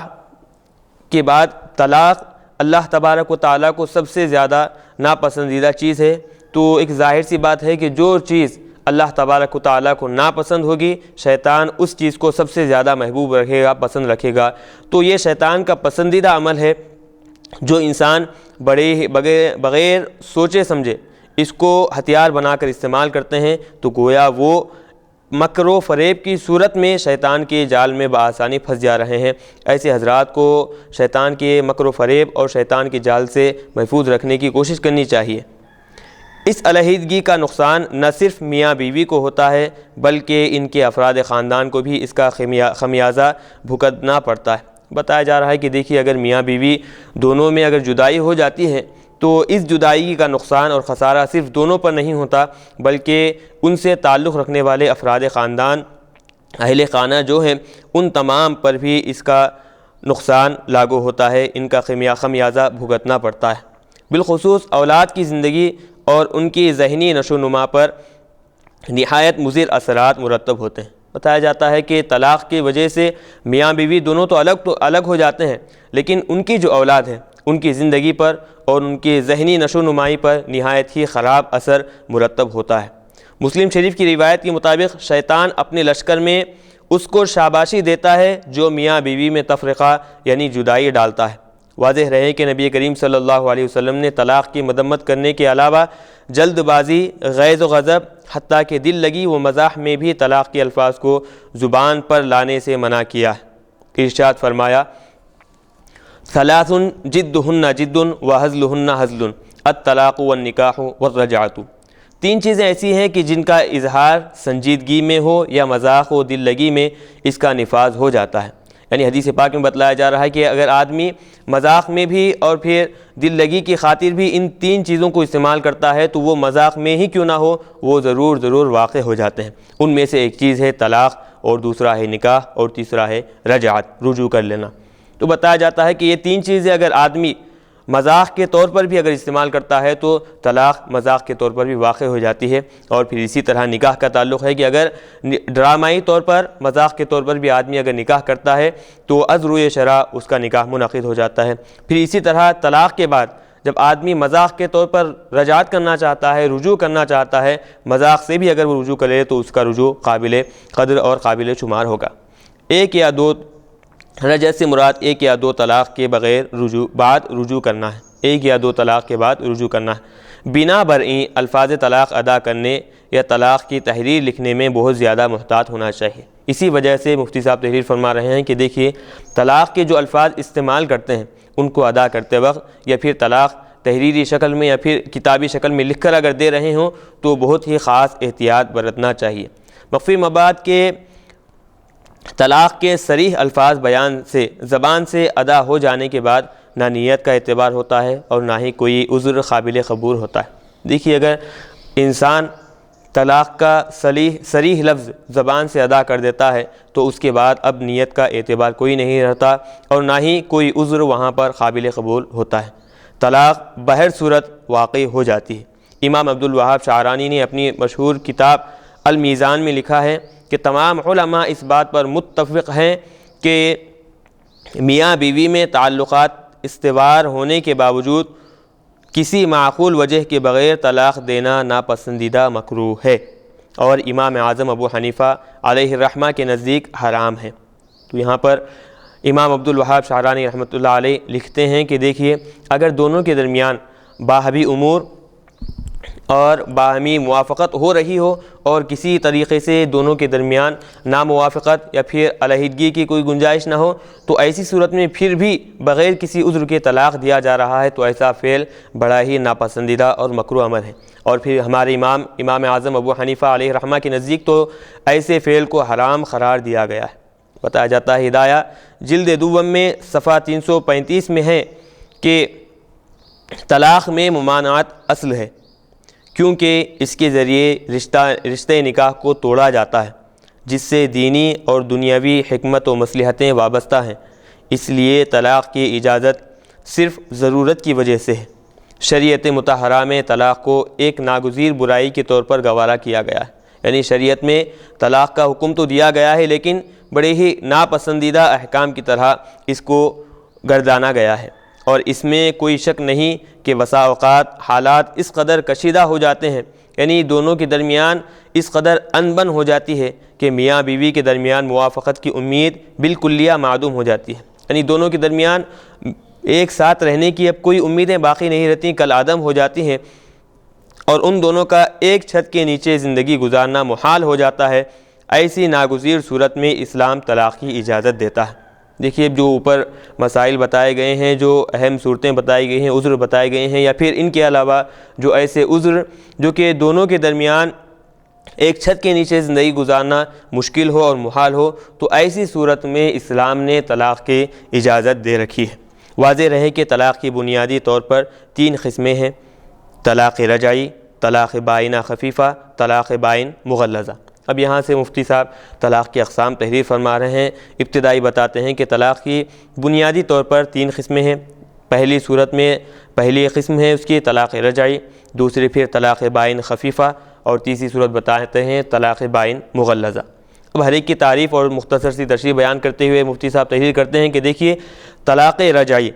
کے بعد طلاق اللہ تبارک و تعالیٰ کو سب سے زیادہ ناپسندیدہ چیز ہے، تو ایک ظاہر سی بات ہے کہ جو چیز اللہ تبارک و تعالیٰ کو ناپسند ہوگی، شیطان اس چیز کو سب سے زیادہ محبوب رکھے گا، پسند رکھے گا۔ تو یہ شیطان کا پسندیدہ عمل ہے جو انسان بغیر سوچے سمجھے اس کو ہتھیار بنا کر استعمال کرتے ہیں تو گویا وہ مکر و فریب کی صورت میں شیطان کے جال میں بآسانی پھنس جا رہے ہیں۔ ایسے حضرات کو شیطان کے مکر و فریب اور شیطان کے جال سے محفوظ رکھنے کی کوشش کرنی چاہیے۔ اس علیحدگی کا نقصان نہ صرف میاں بیوی کو ہوتا ہے بلکہ ان کے افراد خاندان کو بھی اس کا خمیازہ بھگتنا پڑتا ہے۔ بتایا جا رہا ہے کہ دیکھیے اگر میاں بیوی دونوں میں اگر جدائی ہو جاتی ہے تو اس جدائی کا نقصان اور خسارہ صرف دونوں پر نہیں ہوتا بلکہ ان سے تعلق رکھنے والے افراد خاندان، اہل خانہ جو ہیں، ان تمام پر بھی اس کا نقصان لاگو ہوتا ہے، ان کا خمیازہ بھگتنا پڑتا ہے۔ بالخصوص اولاد کی زندگی اور ان کی ذہنی نشو و نما پر نہایت مضر اثرات مرتب ہوتے ہیں۔ بتایا جاتا ہے کہ طلاق کی وجہ سے میاں بیوی دونوں تو الگ ہو جاتے ہیں، لیکن ان کی جو اولاد ہے ان کی زندگی پر اور ان کی ذہنی نشو و نمائی پر نہایت ہی خراب اثر مرتب ہوتا ہے۔ مسلم شریف کی روایت کے مطابق شیطان اپنے لشکر میں اس کو شاباشی دیتا ہے جو میاں بیوی میں تفرقہ یعنی جدائی ڈالتا ہے۔ واضح رہے کہ نبی کریم صلی اللہ علیہ وسلم نے طلاق کی مذمت کرنے کے علاوہ جلد بازی، غیظ و غضب، حتیٰ کہ دل لگی و مزاح میں بھی طلاق کے الفاظ کو زبان پر لانے سے منع کیا ہے۔ ارشاد فرمایا: ثلاث جدہن جد و ہزلہن ہزل الطلاق والنکاح والرجعۃ۔ تین چیزیں ایسی ہیں کہ جن کا اظہار سنجیدگی میں ہو یا مذاق و دل لگی میں اس کا نفاذ ہو جاتا ہے۔ یعنی حدیث پاک میں بتلایا جا رہا ہے کہ اگر آدمی مذاق میں بھی اور پھر دل لگی کی خاطر بھی ان تین چیزوں کو استعمال کرتا ہے تو وہ مذاق میں ہی کیوں نہ ہو وہ ضرور واقع ہو جاتے ہیں۔ ان میں سے ایک چیز ہے طلاق، اور دوسرا ہے نکاح، اور تیسرا ہے رجعت، رجوع کر لینا۔ تو بتایا جاتا ہے کہ یہ تین چیزیں اگر آدمی مذاق کے طور پر بھی اگر استعمال کرتا ہے تو طلاق مذاق کے طور پر بھی واقع ہو جاتی ہے۔ اور پھر اسی طرح نکاح کا تعلق ہے کہ اگر ڈرامائی طور پر مذاق کے طور پر بھی آدمی اگر نکاح کرتا ہے تو از روئے شرع اس کا نکاح منعقد ہو جاتا ہے۔ پھر اسی طرح طلاق کے بعد جب آدمی مذاق کے طور پر رجعت کرنا چاہتا ہے، رجوع کرنا چاہتا ہے، مذاق سے بھی اگر وہ رجوع کرے تو اس کا رجوع قابل قدر اور قابل شمار ہوگا۔ ایک یا دو رجعت سے مراد ایک یا دو طلاق کے بغیر بعد رجوع کرنا ہے، ایک یا دو طلاق کے بعد رجوع کرنا ہے۔ بنا برئیں الفاظ طلاق ادا کرنے یا طلاق کی تحریر لکھنے میں بہت زیادہ محتاط ہونا چاہیے۔ اسی وجہ سے مفتی صاحب تحریر فرما رہے ہیں کہ دیکھیے طلاق کے جو الفاظ استعمال کرتے ہیں ان کو ادا کرتے وقت یا پھر طلاق تحریری شکل میں یا پھر کتابی شکل میں لکھ کر اگر دے رہے ہوں تو بہت ہی خاص احتیاط برتنا چاہیے۔ مخفی مباد کے طلاق کے صریح الفاظ بیان سے زبان سے ادا ہو جانے کے بعد نہ نیت کا اعتبار ہوتا ہے اور نہ ہی کوئی عذر قابل قبول ہوتا ہے۔ دیکھیے اگر انسان طلاق کا صریح لفظ زبان سے ادا کر دیتا ہے تو اس کے بعد اب نیت کا اعتبار کوئی نہیں رہتا اور نہ ہی کوئی عذر وہاں پر قابل قبول ہوتا ہے۔ طلاق بہر صورت واقع ہو جاتی ہے۔ امام عبدالوہاب شعرانی نے اپنی مشہور کتاب المیزان میں لکھا ہے کہ تمام علماء اس بات پر متفق ہیں کہ میاں بیوی میں تعلقات استوار ہونے کے باوجود کسی معقول وجہ کے بغیر طلاق دینا ناپسندیدہ مکروہ ہے اور امام اعظم ابو حنیفہ علیہ الرحمہ کے نزدیک حرام ہے۔ تو یہاں پر امام عبدالوہاب شعرانی رحمۃ اللہ علیہ لکھتے ہیں کہ دیکھیے اگر دونوں کے درمیان باہمی امور اور باہمی موافقت ہو رہی ہو اور کسی طریقے سے دونوں کے درمیان ناموافقت یا پھر علیحدگی کی کوئی گنجائش نہ ہو تو ایسی صورت میں پھر بھی بغیر کسی عذر کے طلاق دیا جا رہا ہے تو ایسا فعل بڑا ہی ناپسندیدہ اور مکروہ امر ہے۔ اور پھر ہمارے امام اعظم ابو حنیفہ علیہ الرحمہ کے نزدیک تو ایسے فعل کو حرام قرار دیا گیا ہے۔ بتایا جاتا ہے ہدایہ جلد دوم میں صفحہ 335 میں ہے کہ طلاق میں ممانعت اصل ہے کیونکہ اس کے ذریعے رشتہ نکاح کو توڑا جاتا ہے جس سے دینی اور دنیاوی حکمت و مصلحتیں وابستہ ہیں، اس لیے طلاق کی اجازت صرف ضرورت کی وجہ سے ہے۔ شریعت مطہرہ میں طلاق کو ایک ناگزیر برائی کے طور پر گوارا کیا گیا ہے، یعنی شریعت میں طلاق کا حکم تو دیا گیا ہے لیکن بڑے ہی ناپسندیدہ احکام کی طرح اس کو گردانا گیا ہے، اور اس میں کوئی شک نہیں کہ بسا اوقات حالات اس قدر کشیدہ ہو جاتے ہیں، یعنی دونوں کے درمیان اس قدر انبن ہو جاتی ہے کہ میاں بیوی کے درمیان موافقت کی امید بالکلیہ معدوم ہو جاتی ہے، یعنی دونوں کے درمیان ایک ساتھ رہنے کی اب کوئی امیدیں باقی نہیں رہتی، کل عدم ہو جاتی ہیں۔ اور ان دونوں کا ایک چھت کے نیچے زندگی گزارنا محال ہو جاتا ہے، ایسی ناگزیر صورت میں اسلام طلاق کی اجازت دیتا ہے۔ دیکھیے جو اوپر مسائل بتائے گئے ہیں، جو اہم صورتیں بتائی گئی ہیں، عذر بتائے گئے ہیں، یا پھر ان کے علاوہ جو ایسے عذر جو کہ دونوں کے درمیان ایک چھت کے نیچے زندگی گزارنا مشکل ہو اور محال ہو، تو ایسی صورت میں اسلام نے طلاق کی اجازت دے رکھی ہے۔ واضح رہے کہ طلاق کی بنیادی طور پر 3 قسمیں ہیں: طلاق رجعی، طلاق بائنہ خفیفہ، طلاق بائن مغلظہ۔ اب یہاں سے مفتی صاحب طلاق کی اقسام تحریر فرما رہے ہیں۔ ابتدائی بتاتے ہیں کہ طلاق کی بنیادی طور پر 3 قسمیں ہیں۔ پہلی صورت میں پہلی قسم ہے اس کی طلاق رجعی، دوسری پھر طلاق بائن خفیفہ، اور تیسری صورت بتاتے ہیں طلاق بائن مغلظہ۔ اب ہر ایک کی تعریف اور مختصر سی تشریح بیان کرتے ہوئے مفتی صاحب تحریر کرتے ہیں کہ دیکھیے، طلاق رجعی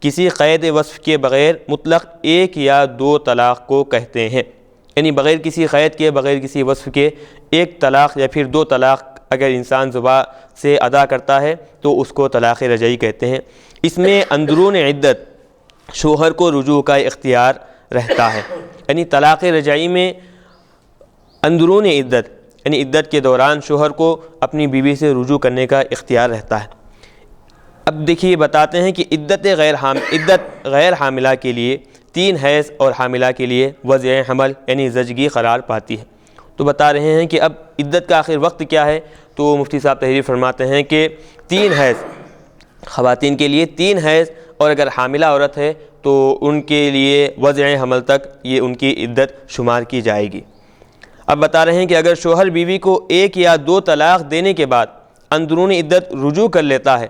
کسی قید وصف کے بغیر مطلق 1 یا 2 طلاق کو کہتے ہیں، یعنی بغیر کسی قید کے، بغیر کسی وصف کے 1 طلاق یا پھر 2 طلاق اگر انسان زبان سے ادا کرتا ہے تو اس کو طلاق رجعی کہتے ہیں۔ اس میں اندرون عدت شوہر کو رجوع کا اختیار رہتا ہے، یعنی طلاق رجعی میں اندرون عدت یعنی عدت کے دوران شوہر کو اپنی بیوی سے رجوع کرنے کا اختیار رہتا ہے۔ اب دیکھیے بتاتے ہیں کہ عدت غیر حاملہ کے لیے 3 حیض اور حاملہ کے لیے وضع حمل یعنی زچگی قرار پاتی ہے۔ تو بتا رہے ہیں کہ اب عدت کا آخر وقت کیا ہے، تو مفتی صاحب تحریر فرماتے ہیں کہ 3 حیض خواتین کے لیے 3 حیض، اور اگر حاملہ عورت ہے تو ان کے لیے وضع حمل تک یہ ان کی عدت شمار کی جائے گی۔ اب بتا رہے ہیں کہ اگر شوہر بیوی کو 1 یا 2 طلاق دینے کے بعد اندرون عدت رجوع کر لیتا ہے،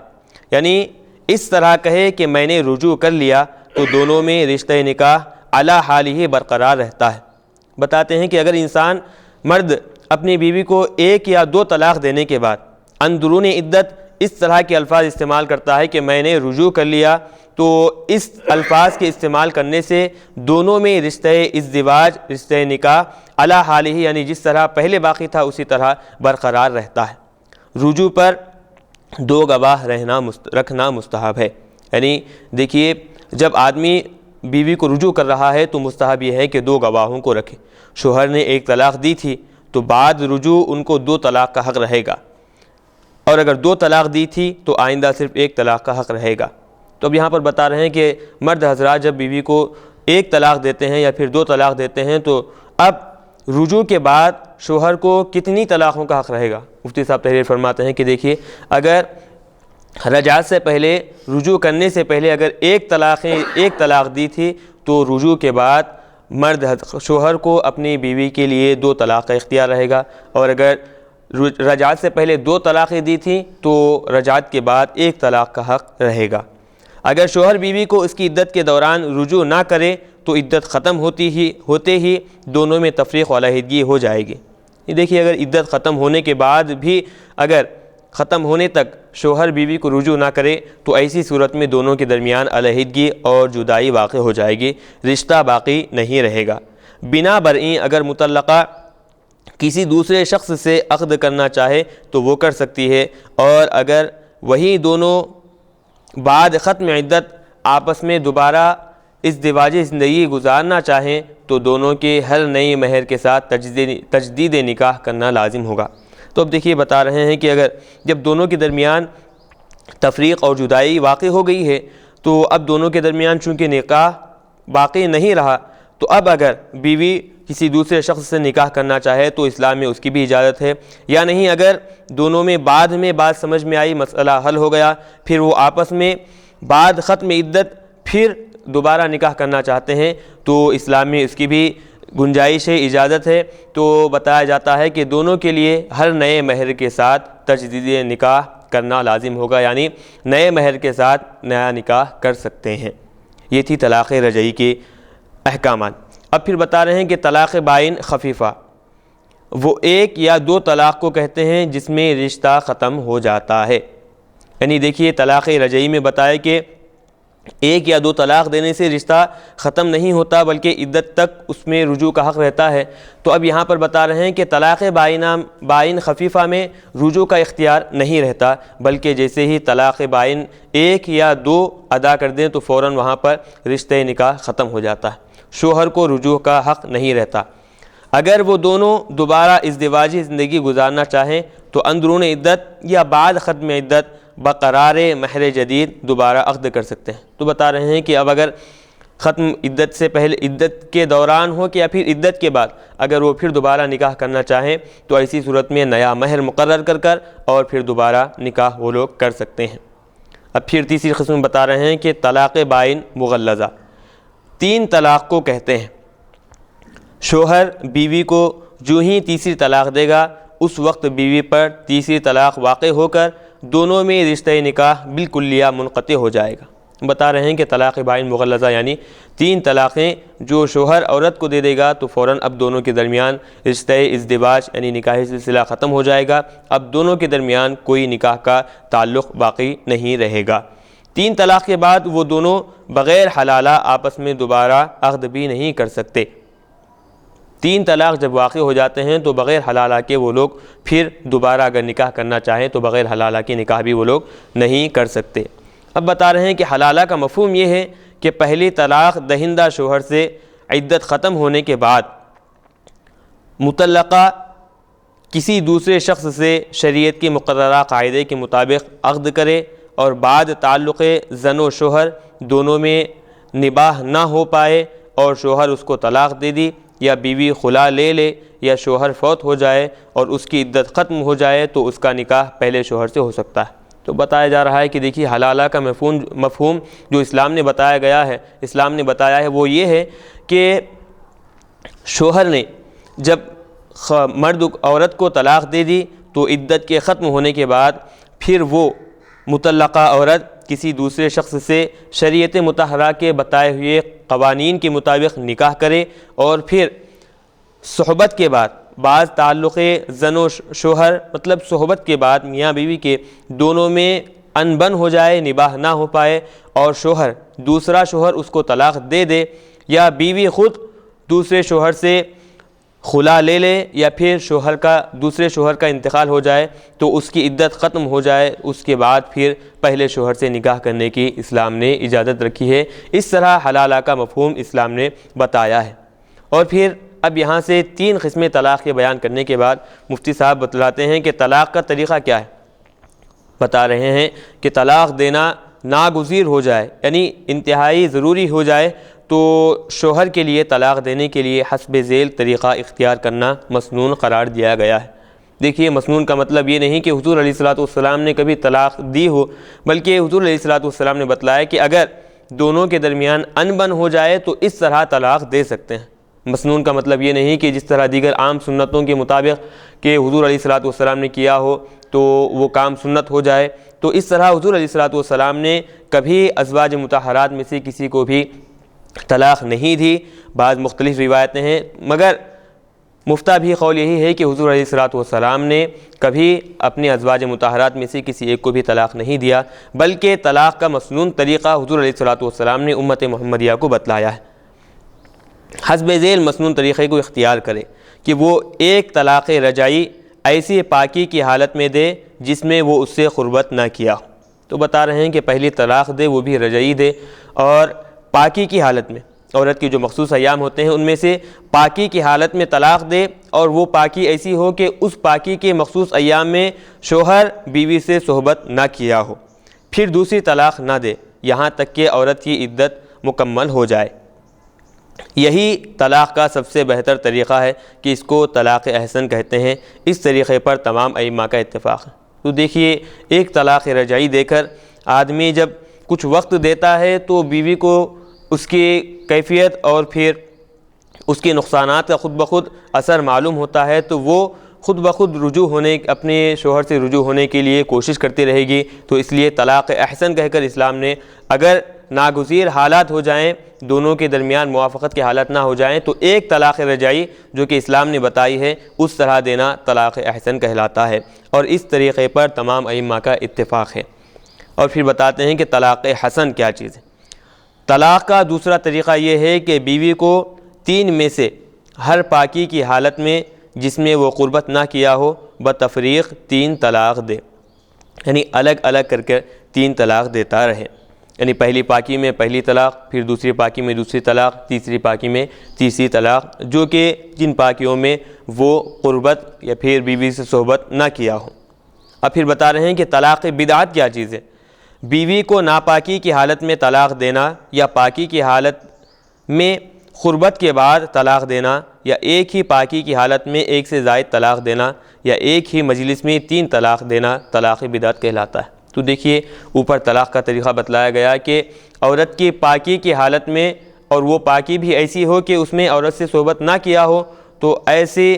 یعنی اس طرح کہے کہ میں نے رجوع کر لیا، تو دونوں میں رشتہ نکاح علی حال ہی برقرار رہتا ہے۔ بتاتے ہیں کہ اگر انسان مرد اپنی بیوی کو 1 یا 2 طلاق دینے کے بعد اندرون عدت اس طرح کے الفاظ استعمال کرتا ہے کہ میں نے رجوع کر لیا، تو اس الفاظ کے استعمال کرنے سے دونوں میں رشتہ ازدواج، رشتہ نکاح علی حال ہی یعنی جس طرح پہلے باقی تھا اسی طرح برقرار رہتا ہے۔ رجوع پر 2 گواہ رکھنا مستحب ہے، یعنی دیکھیے جب آدمی بیوی کو رجوع کر رہا ہے تو مستحب یہ ہے کہ 2 گواہوں کو رکھے۔ شوہر نے 1 طلاق دی تھی تو بعد رجوع ان کو 2 طلاق کا حق رہے گا، اور اگر 2 طلاق دی تھی تو آئندہ صرف 1 طلاق کا حق رہے گا۔ تو اب یہاں پر بتا رہے ہیں کہ مرد حضرات جب بیوی کو 1 طلاق دیتے ہیں یا پھر 2 طلاق دیتے ہیں تو اب رجوع کے بعد شوہر کو کتنی طلاقوں کا حق رہے گا۔ مفتی صاحب تحریر فرماتے ہیں کہ دیکھیے اگر رجعت سے پہلے، رجوع کرنے سے پہلے اگر 1 طلاق دی تھی تو رجوع کے بعد شوہر کو اپنی بیوی کے لیے 2 طلاق کا اختیار رہے گا، اور اگر رجعت سے پہلے 2 طلاقیں دی تھیں تو رجعت کے بعد 1 طلاق کا حق رہے گا۔ اگر شوہر بیوی کو اس کی عدت کے دوران رجوع نہ کرے تو عدت ختم ہوتے ہی دونوں میں تفریق و علیحدگی ہو جائے گی۔ یہ دیکھیے اگر عدت ختم ہونے کے بعد بھی اگر ختم ہونے تک شوہر بیوی کو رجوع نہ کرے تو ایسی صورت میں دونوں کے درمیان علیحدگی اور جدائی واقع ہو جائے گی، رشتہ باقی نہیں رہے گا۔ بنا برئیں اگر مطلقہ کسی دوسرے شخص سے عقد کرنا چاہے تو وہ کر سکتی ہے، اور اگر وہی دونوں بعد ختم عدت آپس میں دوبارہ ازدواجی زندگی گزارنا چاہیں تو دونوں کے ہر نئی مہر کے ساتھ تجدید نکاح کرنا لازم ہوگا۔ تو اب دیکھیے بتا رہے ہیں کہ اگر جب دونوں کے درمیان تفریق اور جدائی واقع ہو گئی ہے تو اب دونوں کے درمیان چونکہ نکاح باقی نہیں رہا، تو اب اگر بیوی کسی دوسرے شخص سے نکاح کرنا چاہے تو اسلام میں اس کی بھی اجازت ہے، یا نہیں اگر دونوں میں بعد میں بات سمجھ میں آئی، مسئلہ حل ہو گیا، پھر وہ آپس میں بعد ختم عدت پھر دوبارہ نکاح کرنا چاہتے ہیں تو اسلام میں اس کی بھی گنجائش ہے، اجازت ہے۔ تو بتایا جاتا ہے کہ دونوں کے لیے ہر نئے مہر کے ساتھ تجدید نکاح کرنا لازم ہوگا، یعنی نئے مہر کے ساتھ نیا نکاح کر سکتے ہیں۔ یہ تھی طلاق رجعی کے احکامات۔ اب پھر بتا رہے ہیں کہ طلاق بائن خفیفہ وہ 1 یا 2 طلاق کو کہتے ہیں جس میں رشتہ ختم ہو جاتا ہے، یعنی دیکھیے طلاق رجعی میں بتایا کہ 1 یا 2 طلاق دینے سے رشتہ ختم نہیں ہوتا بلکہ عدت تک اس میں رجوع کا حق رہتا ہے۔ تو اب یہاں پر بتا رہے ہیں کہ طلاق بائن خفیفہ میں رجوع کا اختیار نہیں رہتا، بلکہ جیسے ہی طلاق بائن 1 یا 2 ادا کر دیں تو فوراً وہاں پر رشتہ نکاح ختم ہو جاتا ہے۔ شوہر کو رجوع کا حق نہیں رہتا۔ اگر وہ دونوں دوبارہ ازدواجی زندگی گزارنا چاہیں تو اندرون عدت یا بعد ختم عدت بقرار مہر جدید دوبارہ عقد کر سکتے ہیں۔ تو بتا رہے ہیں کہ اب اگر ختم عدت سے پہلے، عدت کے دوران ہو کہ یا پھر عدت کے بعد، اگر وہ پھر دوبارہ نکاح کرنا چاہیں تو ایسی صورت میں نیا مہر مقرر کر اور پھر دوبارہ نکاح وہ لوگ کر سکتے ہیں۔ اب پھر تیسری قسم بتا رہے ہیں کہ طلاق بائن مغلظہ، 3 طلاق کو کہتے ہیں۔ شوہر بیوی کو جو ہی تیسری طلاق دے گا اس وقت بیوی پر تیسری طلاق واقع ہو کر دونوں میں رشتہ نکاح بالکلیہ منقطع ہو جائے گا۔ بتا رہے ہیں کہ طلاق بائن مغلظہ یعنی 3 طلاقیں جو شوہر عورت کو دے دے گا تو فوراً اب دونوں کے درمیان رشتہ ازدواج یعنی نکاحی سلسلہ ختم ہو جائے گا، اب دونوں کے درمیان کوئی نکاح کا تعلق باقی نہیں رہے گا۔ 3 طلاق کے بعد وہ دونوں بغیر حلالہ آپس میں دوبارہ عقد بھی نہیں کر سکتے۔ 3 طلاق جب واقع ہو جاتے ہیں تو بغیر حلالہ کے وہ لوگ پھر دوبارہ اگر نکاح کرنا چاہیں تو بغیر حلالہ کے نکاح بھی وہ لوگ نہیں کر سکتے۔ اب بتا رہے ہیں کہ حلالہ کا مفہوم یہ ہے کہ پہلی طلاق دہندہ شوہر سے عدت ختم ہونے کے بعد مطلقہ کسی دوسرے شخص سے شریعت کے مقررہ قاعدے کے مطابق عقد کرے اور بعد تعلق زن و شوہر دونوں میں نباہ نہ ہو پائے اور شوہر اس کو طلاق دے دی یا بیوی خلا لے لے یا شوہر فوت ہو جائے اور اس کی عدت ختم ہو جائے تو اس کا نکاح پہلے شوہر سے ہو سکتا ہے۔ تو بتایا جا رہا ہے کہ دیکھیے حلالہ کا مفہوم جو اسلام نے بتایا گیا ہے، اسلام نے بتایا ہے وہ یہ ہے کہ شوہر نے جب مرد عورت کو طلاق دے دی تو عدت کے ختم ہونے کے بعد پھر وہ مطلقہ عورت کسی دوسرے شخص سے شریعت مطہرہ کے بتائے ہوئے قوانین کے مطابق نکاح کرے اور پھر صحبت کے بعد بعض تعلق زن و شوہر مطلب صحبت کے بعد میاں بیوی کے دونوں میں ان بن ہو جائے، نباہ نہ ہو پائے اور شوہر دوسرا شوہر اس کو طلاق دے دے یا بیوی خود دوسرے شوہر سے خلا لے لے یا پھر دوسرے شوہر کا انتقال ہو جائے تو اس کی عدت ختم ہو جائے، اس کے بعد پھر پہلے شوہر سے نکاح کرنے کی اسلام نے اجازت رکھی ہے۔ اس طرح حلالہ کا مفہوم اسلام نے بتایا ہے۔ اور پھر اب یہاں سے 3 قسمیں طلاق کے بیان کرنے کے بعد مفتی صاحب بتلاتے ہیں کہ طلاق کا طریقہ کیا ہے۔ بتا رہے ہیں کہ طلاق دینا ناگزیر ہو جائے یعنی انتہائی ضروری ہو جائے تو شوہر کے لیے طلاق دینے کے لیے حسب ذیل طریقہ اختیار کرنا مسنون قرار دیا گیا ہے۔ دیکھیے مسنون کا مطلب یہ نہیں کہ حضور علیہ الصلوۃ والسلام نے کبھی طلاق دی ہو، بلکہ حضور علیہ الصلوۃ والسلام نے بتلایا کہ اگر دونوں کے درمیان ان بن ہو جائے تو اس طرح طلاق دے سکتے ہیں۔ مسنون کا مطلب یہ نہیں کہ جس طرح دیگر عام سنتوں کے مطابق کہ حضور علیہ الصلوۃ والسلام نے کیا ہو تو وہ کام سنت ہو جائے، تو اس طرح حضور علیہ الصلوۃ والسلام نے کبھی ازواج مطہرات میں سے کسی کو بھی طلاق نہیں دی۔ بعض مختلف روایتیں ہیں مگر مفتہ بھی قول یہی ہے کہ حضور علیہ الصلوۃ والسلام نے کبھی اپنے ازواج مطہرات میں سے کسی ایک کو بھی طلاق نہیں دیا، بلکہ طلاق کا مسنون طریقہ حضور علیہ الصلوۃ والسلام نے امت محمدیہ کو بتلایا ہے۔ حسب ذیل مسنون طریقے کو اختیار کرے کہ وہ ایک طلاق رجعی ایسی پاکی کی حالت میں دے جس میں وہ اس سے قربت نہ کیا ہو۔ تو بتا رہے ہیں کہ پہلی طلاق دے وہ بھی رجعی دے اور پاکی کی حالت میں، عورت کی جو مخصوص ایام ہوتے ہیں ان میں سے پاکی کی حالت میں طلاق دے اور وہ پاکی ایسی ہو کہ اس پاکی کے مخصوص ایام میں شوہر بیوی سے صحبت نہ کیا ہو، پھر دوسری طلاق نہ دے یہاں تک کہ عورت کی عدت مکمل ہو جائے۔ یہی طلاق کا سب سے بہتر طریقہ ہے کہ اس کو طلاق احسن کہتے ہیں۔ اس طریقے پر تمام ائمہ کا اتفاق ہے۔ تو دیکھیے ایک طلاق رجعی دے کر آدمی جب کچھ وقت دیتا ہے تو بیوی کو اس کی کیفیت اور پھر اس کے نقصانات کا خود بخود اثر معلوم ہوتا ہے تو وہ خود بخود اپنے شوہر سے رجوع ہونے کے لیے کوشش کرتی رہے گی۔ تو اس لیے طلاق احسن کہہ کر اسلام نے اگر ناگزیر حالات ہو جائیں، دونوں کے درمیان موافقت کے حالات نہ ہو جائیں تو ایک طلاق رجعی جو کہ اسلام نے بتائی ہے اس طرح دینا طلاق احسن کہلاتا ہے، اور اس طریقے پر تمام ائمہ کا اتفاق ہے۔ اور پھر بتاتے ہیں کہ طلاق حسن کیا چیز ہے۔ طلاق کا دوسرا طریقہ یہ ہے کہ بیوی کو 3 میں سے ہر پاکی کی حالت میں جس میں وہ قربت نہ کیا ہو بتفریق 3 طلاق دے، یعنی الگ الگ کر کے 3 طلاق دیتا رہے۔ یعنی پہلی پاکی میں پہلی طلاق، پھر دوسری پاکی میں دوسری طلاق، تیسری پاکی میں تیسری طلاق، جو کہ جن پاکیوں میں وہ قربت یا پھر بیوی سے صحبت نہ کیا ہو۔ اب پھر بتا رہے ہیں کہ طلاق بدعت کیا چیز ہے۔ بیوی کو ناپاکی کی حالت میں طلاق دینا یا پاکی کی حالت میں قربت کے بعد طلاق دینا، یا ایک ہی پاکی کی حالت میں ایک سے زائد طلاق دینا، یا ایک ہی مجلس میں 3 طلاق دینا طلاق بدعت کہلاتا ہے۔ تو دیکھیے اوپر طلاق کا طریقہ بتلایا گیا کہ عورت کی پاکی کی حالت میں، اور وہ پاکی بھی ایسی ہو کہ اس میں عورت سے صحبت نہ کیا ہو، تو ایسی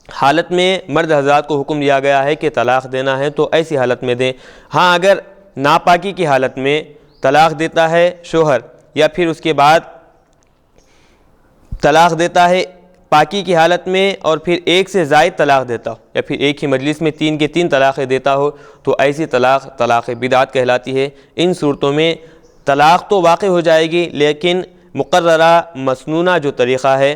حالت میں مرد حضرات کو حکم دیا گیا ہے کہ طلاق دینا ہے تو ایسی حالت میں دیں۔ ہاں اگر ناپاکی کی حالت میں طلاق دیتا ہے شوہر، یا پھر اس کے بعد طلاق دیتا ہے پاکی کی حالت میں اور پھر ایک سے زائد طلاق دیتا ہو، یا پھر ایک ہی مجلس میں 3 کے 3 طلاقیں دیتا ہو، تو ایسی طلاق بدعت کہلاتی ہے۔ ان صورتوں میں طلاق تو واقع ہو جائے گی، لیکن مقررہ مسنونہ جو طریقہ ہے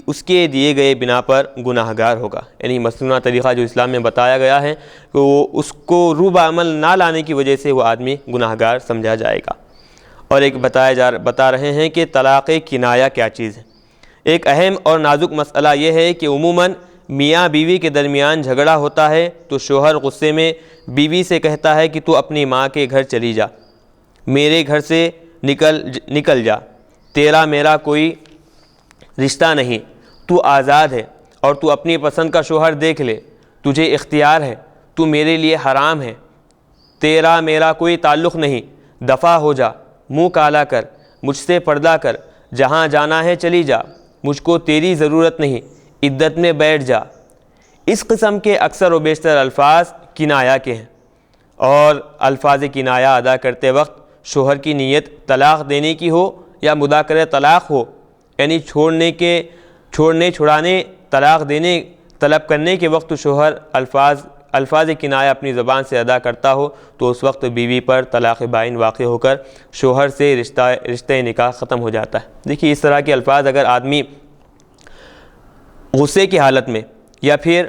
اس کے دیے گئے بنا پر گناہ گار ہوگا۔ یعنی مسنونہ طریقہ جو اسلام میں بتایا گیا ہے کہ وہ اس کو روبہ عمل نہ لانے کی وجہ سے وہ آدمی گناہ گار سمجھا جائے گا۔ اور ایک بتا رہے ہیں کہ طلاق کنایہ کیا چیز ہے۔ ایک اہم اور نازک مسئلہ یہ ہے کہ عموماً میاں بیوی کے درمیان جھگڑا ہوتا ہے تو شوہر غصے میں بیوی سے کہتا ہے کہ تو اپنی ماں کے گھر چلی جا، میرے گھر سے نکل جا، تیرا میرا کوئی رشتہ نہیں، تو آزاد ہے اور تو اپنی پسند کا شوہر دیکھ لے، تجھے اختیار ہے، تو میرے لیے حرام ہے، تیرا میرا کوئی تعلق نہیں، دفع ہو جا، منہ کالا کر، مجھ سے پردہ کر، جہاں جانا ہے چلی جا، مجھ کو تیری ضرورت نہیں، عدت میں بیٹھ جا۔ اس قسم کے اکثر و بیشتر الفاظ کنایہ کے ہیں، اور الفاظ کنایہ ادا کرتے وقت شوہر کی نیت طلاق دینے کی ہو یا مذاکرہ طلاق ہو، یعنی چھوڑانے طلاق دینے طلب کرنے کے وقت شوہر الفاظ کنایہ اپنی زبان سے ادا کرتا ہو تو اس وقت بیوی پر طلاق بائن واقع ہو کر شوہر سے رشتہ نکاح ختم ہو جاتا ہے۔ دیکھیے اس طرح کے الفاظ اگر آدمی غصے کی حالت میں یا پھر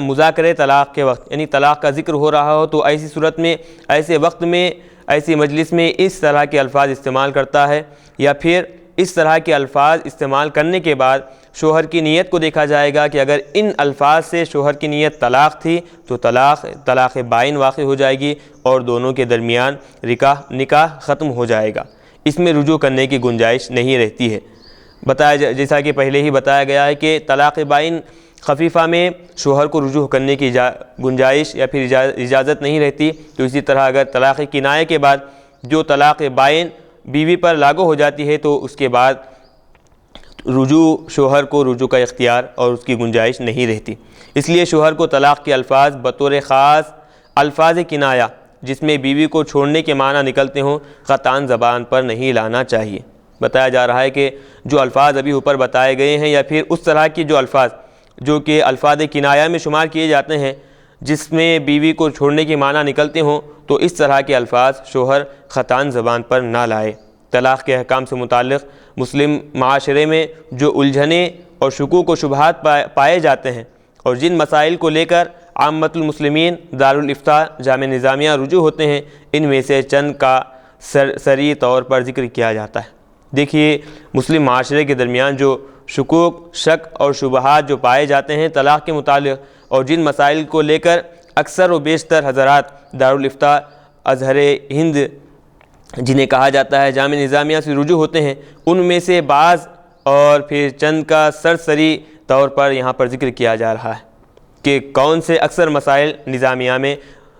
مذاکرہ طلاق کے وقت، یعنی طلاق کا ذکر ہو رہا ہو، تو ایسی صورت میں، ایسے وقت میں، ایسی مجلس میں اس طرح کے الفاظ استعمال کرتا ہے، یا پھر اس طرح کے الفاظ استعمال کرنے کے بعد شوہر کی نیت کو دیکھا جائے گا کہ اگر ان الفاظ سے شوہر کی نیت طلاق تھی تو طلاق بائن واقع ہو جائے گی اور دونوں کے درمیان نکاح ختم ہو جائے گا، اس میں رجوع کرنے کی گنجائش نہیں رہتی ہے۔ جیسا کہ پہلے ہی بتایا گیا ہے کہ طلاق بائن خفیفہ میں شوہر کو رجوع کرنے کی گنجائش یا پھر اجازت نہیں رہتی، تو اسی طرح اگر طلاق کنایہ کے بعد جو طلاق بائن بیوی پر لاگو ہو جاتی ہے تو اس کے بعد شوہر کو رجوع کا اختیار اور اس کی گنجائش نہیں رہتی۔ اس لیے شوہر کو طلاق کے الفاظ بطور خاص الفاظ کنایہ جس میں بیوی کو چھوڑنے کے معنی نکلتے ہوں قطعاً زبان پر نہیں لانا چاہیے۔ بتایا جا رہا ہے کہ جو الفاظ ابھی اوپر بتائے گئے ہیں یا پھر اس طرح کی جو الفاظ جو کہ الفاظ کنایہ میں شمار کیے جاتے ہیں جس میں بیوی کو چھوڑنے کے معنی نکلتے ہوں، تو اس طرح کے الفاظ شوہر قطعاً زبان پر نہ لائے۔ طلاق کے احکام سے متعلق مسلم معاشرے میں جو الجھنیں اور شکوک و شبہات پائے جاتے ہیں اور جن مسائل کو لے کر عامۃ المسلمین دارالافتاء جامع نظامیہ رجوع ہوتے ہیں، ان میں سے چند کا سریع طور پر ذکر کیا جاتا ہے۔ دیکھیے مسلم معاشرے کے درمیان جو شکوک، شک اور شبہات جو پائے جاتے ہیں طلاق کے متعلق اور جن مسائل کو لے کر اکثر و بیشتر حضرات دارالافتاء ازہر ہند جنہیں کہا جاتا ہے جامع نظامیہ سے رجوع ہوتے ہیں، ان میں سے بعض اور پھر چند کا سرسری طور پر یہاں پر ذکر کیا جا رہا ہے کہ کون سے اکثر مسائل نظامیہ میں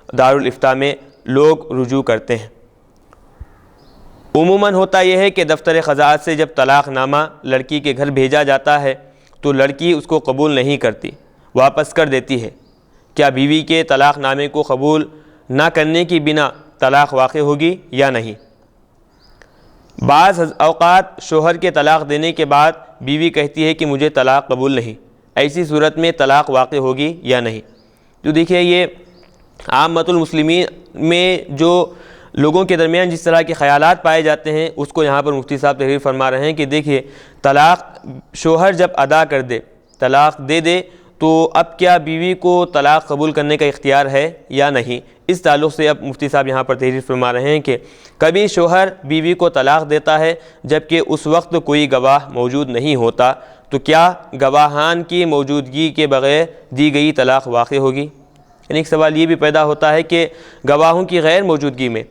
دارالافتاء میں لوگ رجوع کرتے ہیں۔ عموماً ہوتا یہ ہے کہ دفتر قضاءت سے جب طلاق نامہ لڑکی کے گھر بھیجا جاتا ہے تو لڑکی اس کو قبول نہیں کرتی، واپس کر دیتی ہے۔ کیا بیوی کے طلاق نامے کو قبول نہ کرنے کی بنا طلاق واقع ہوگی یا نہیں؟ بعض اوقات شوہر کے طلاق دینے کے بعد بیوی کہتی ہے کہ مجھے طلاق قبول نہیں، ایسی صورت میں طلاق واقع ہوگی یا نہیں؟ تو دیکھیے یہ عامۃ المسلمین میں جو لوگوں کے درمیان جس طرح کے خیالات پائے جاتے ہیں اس کو یہاں پر مفتی صاحب تحریر فرما رہے ہیں کہ دیکھیے طلاق شوہر جب ادا کر دے، طلاق دے تو اب کیا بیوی کو طلاق قبول کرنے کا اختیار ہے یا نہیں؟ اس تعلق سے اب مفتی صاحب یہاں پر تحریر فرما رہے ہیں کہ کبھی شوہر بیوی کو طلاق دیتا ہے جبکہ اس وقت کوئی گواہ موجود نہیں ہوتا، تو کیا گواہان کی موجودگی کے بغیر دی گئی طلاق واقع ہوگی؟ یعنی ایک سوال یہ بھی پیدا ہوتا ہے کہ گواہوں کی غیر موجودگی میں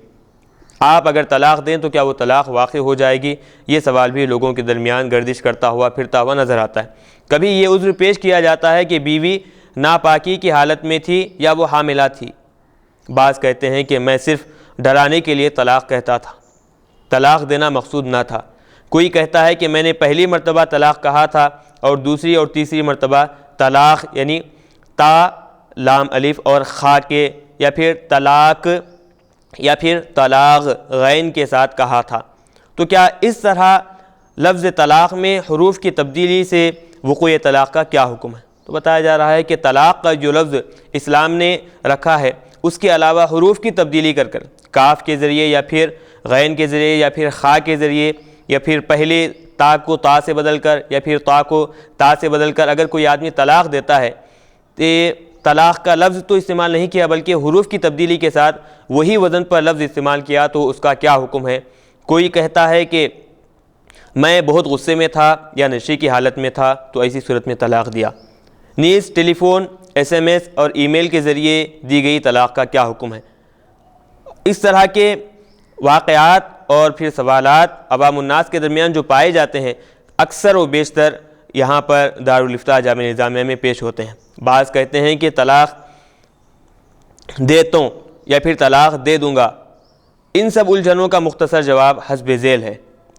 آپ اگر طلاق دیں تو کیا وہ طلاق واقع ہو جائے گی؟ یہ سوال بھی لوگوں کے درمیان گردش کرتا ہوا پھرتا ہوا نظر آتا ہے۔ کبھی یہ عذر پیش کیا جاتا ہے کہ بیوی ناپاکی کی حالت میں تھی یا وہ حاملہ تھی۔ بعض کہتے ہیں کہ میں صرف ڈرانے کے لیے طلاق کہتا تھا، طلاق دینا مقصود نہ تھا۔ کوئی کہتا ہے کہ میں نے پہلی مرتبہ طلاق کہا تھا اور دوسری اور تیسری مرتبہ طلاق یعنی تا لام الف اور خا کے یا پھر طلاق یا پھر طلاق غین کے ساتھ کہا تھا۔ تو کیا اس طرح لفظ طلاق میں حروف کی تبدیلی سے وقوع طلاق کا کیا حکم ہے؟ تو بتایا جا رہا ہے کہ طلاق کا جو لفظ اسلام نے رکھا ہے اس کے علاوہ حروف کی تبدیلی کر کر کاف کے ذریعے یا پھر غین کے ذریعے یا پھر خا کے ذریعے یا پھر پہلے تا کو تا سے بدل کر یا پھر تا کو تا سے بدل کر اگر کوئی آدمی طلاق دیتا ہے تو طلاق کا لفظ تو استعمال نہیں کیا بلکہ حروف کی تبدیلی کے ساتھ وہی وزن پر لفظ استعمال کیا، تو اس کا کیا حکم ہے؟ کوئی کہتا ہے کہ میں بہت غصے میں تھا یا نشے کی حالت میں تھا تو ایسی صورت میں طلاق دیا۔ نیز ٹیلی فون، ایس ایم ایس اور ای میل کے ذریعے دی گئی طلاق کا کیا حکم ہے؟ اس طرح کے واقعات اور پھر سوالات عوام الناس کے درمیان جو پائے جاتے ہیں اکثر و بیشتر یہاں پر دارالافتاء جامعہ نظامیہ میں پیش ہوتے ہیں۔ بعض کہتے ہیں کہ طلاق دیتا ہوں یا پھر طلاق دے دوں گا۔ ان سب الجھنوں کا مختصر جواب حسب ذیل ہے،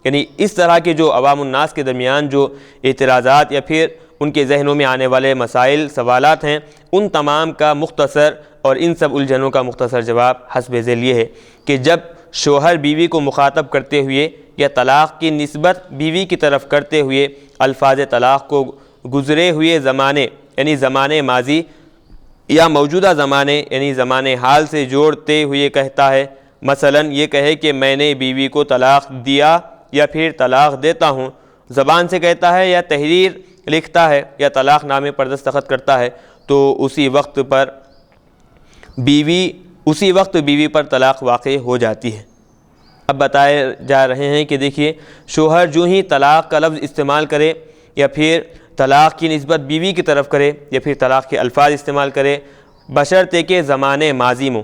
یعنی اس طرح کے جو عوام الناس کے درمیان جو اعتراضات یا پھر ان کے ذہنوں میں آنے والے مسائل سوالات ہیں ان تمام کا مختصر اور ان سب الجھنوں کا مختصر جواب حسب ذیل یہ ہے کہ جب شوہر بیوی کو مخاطب کرتے ہوئے یا طلاق کی نسبت بیوی کی طرف کرتے ہوئے الفاظ طلاق کو گزرے ہوئے زمانے یعنی زمانے ماضی یا موجودہ زمانے یعنی زمانے حال سے جوڑتے ہوئے کہتا ہے، مثلا یہ کہے کہ میں نے بیوی کو طلاق دیا یا پھر طلاق دیتا ہوں، زبان سے کہتا ہے یا تحریر لکھتا ہے یا طلاق نامے پر دستخط کرتا ہے، تو اسی وقت بیوی پر طلاق واقع ہو جاتی ہے۔ اب بتائے جا رہے ہیں کہ دیکھیے شوہر جو ہی طلاق کا لفظ استعمال کرے یا پھر طلاق کی نسبت بیوی کی طرف کرے یا پھر طلاق کے الفاظ استعمال کرے بشرطے کہ زمانے ماضی میں،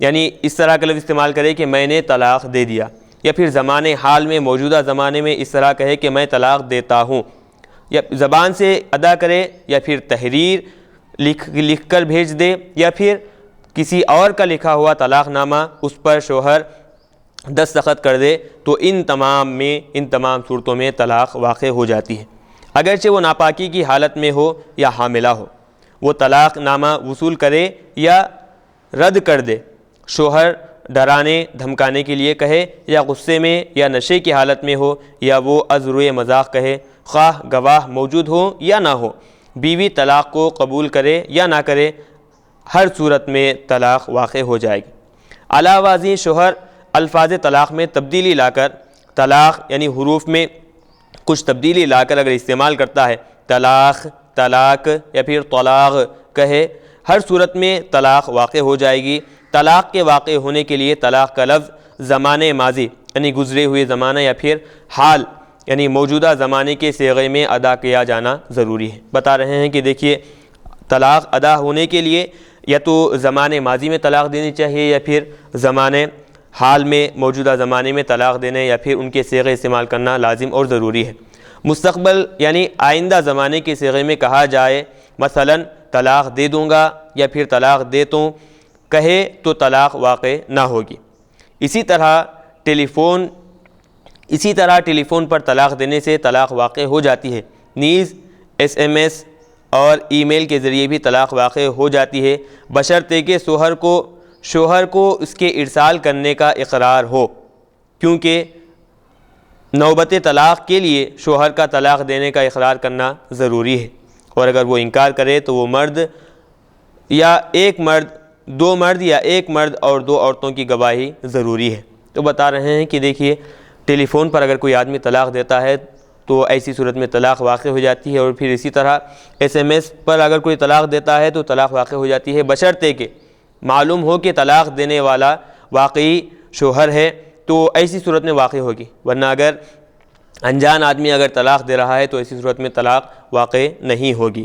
یعنی اس طرح کا لفظ استعمال کرے کہ میں نے طلاق دے دیا، یا پھر زمانے حال میں موجودہ زمانے میں اس طرح کہے کہ میں طلاق دیتا ہوں، یا زبان سے ادا کرے یا پھر تحریر لکھ کر بھیج دے یا پھر کسی اور کا لکھا ہوا طلاق نامہ اس پر شوہر دستخط کر دے، تو ان تمام صورتوں میں طلاق واقع ہو جاتی ہے، اگرچہ وہ ناپاکی کی حالت میں ہو یا حاملہ ہو۔ وہ طلاق نامہ وصول کرے یا رد کر دے، شوہر ڈرانے دھمکانے کے لیے کہے یا غصے میں یا نشے کی حالت میں ہو یا وہ از روئے مذاق کہے، خواہ گواہ موجود ہو یا نہ ہو، بیوی طلاق کو قبول کرے یا نہ کرے، ہر صورت میں طلاق واقع ہو جائے گی۔ علاوہ ازیں شوہر الفاظ طلاق میں تبدیلی لا کر طلاق یعنی حروف میں کچھ تبدیلی لا کر اگر استعمال کرتا ہے، طلاق یا پھر طلاق کہے، ہر صورت میں طلاق واقع ہو جائے گی۔ طلاق کے واقع ہونے کے لیے طلاق کا لفظ زمانے ماضی یعنی گزرے ہوئے زمانہ یا پھر حال یعنی موجودہ زمانے کے صیغے میں ادا کیا جانا ضروری ہے۔ بتا رہے ہیں کہ دیکھیے طلاق ادا ہونے کے لیے یا تو زمانے ماضی میں طلاق دینی چاہیے یا پھر زمانے حال میں موجودہ زمانے میں طلاق دینے یا پھر ان کے صیغے استعمال کرنا لازم اور ضروری ہے۔ مستقبل یعنی آئندہ زمانے کے صیغے میں کہا جائے، مثلا طلاق دے دوں گا یا پھر طلاق دیتا ہوں کہے تو طلاق واقع نہ ہوگی۔ اسی طرح ٹیلی فون پر طلاق دینے سے طلاق واقع ہو جاتی ہے، نیز ایس ایم ایس اور ای میل کے ذریعے بھی طلاق واقع ہو جاتی ہے، بشرطے کہ شوہر کو اس کے ارسال کرنے کا اقرار ہو، کیونکہ نوبت طلاق کے لیے شوہر کا طلاق دینے کا اقرار کرنا ضروری ہے، اور اگر وہ انکار کرے تو وہ دو مرد یا ایک مرد اور دو عورتوں کی گواہی ضروری ہے۔ تو بتا رہے ہیں کہ دیکھیے ٹیلی فون پر اگر کوئی آدمی طلاق دیتا ہے تو ایسی صورت میں طلاق واقع ہو جاتی ہے۔ اور پھر اسی طرح SMS پر اگر کوئی طلاق دیتا ہے تو طلاق واقع ہو جاتی ہے، بشرطے کہ معلوم ہو کہ طلاق دینے والا واقعی شوہر ہے تو ایسی صورت میں واقع ہوگی، ورنہ اگر انجان آدمی اگر طلاق دے رہا ہے تو ایسی صورت میں طلاق واقع نہیں ہوگی۔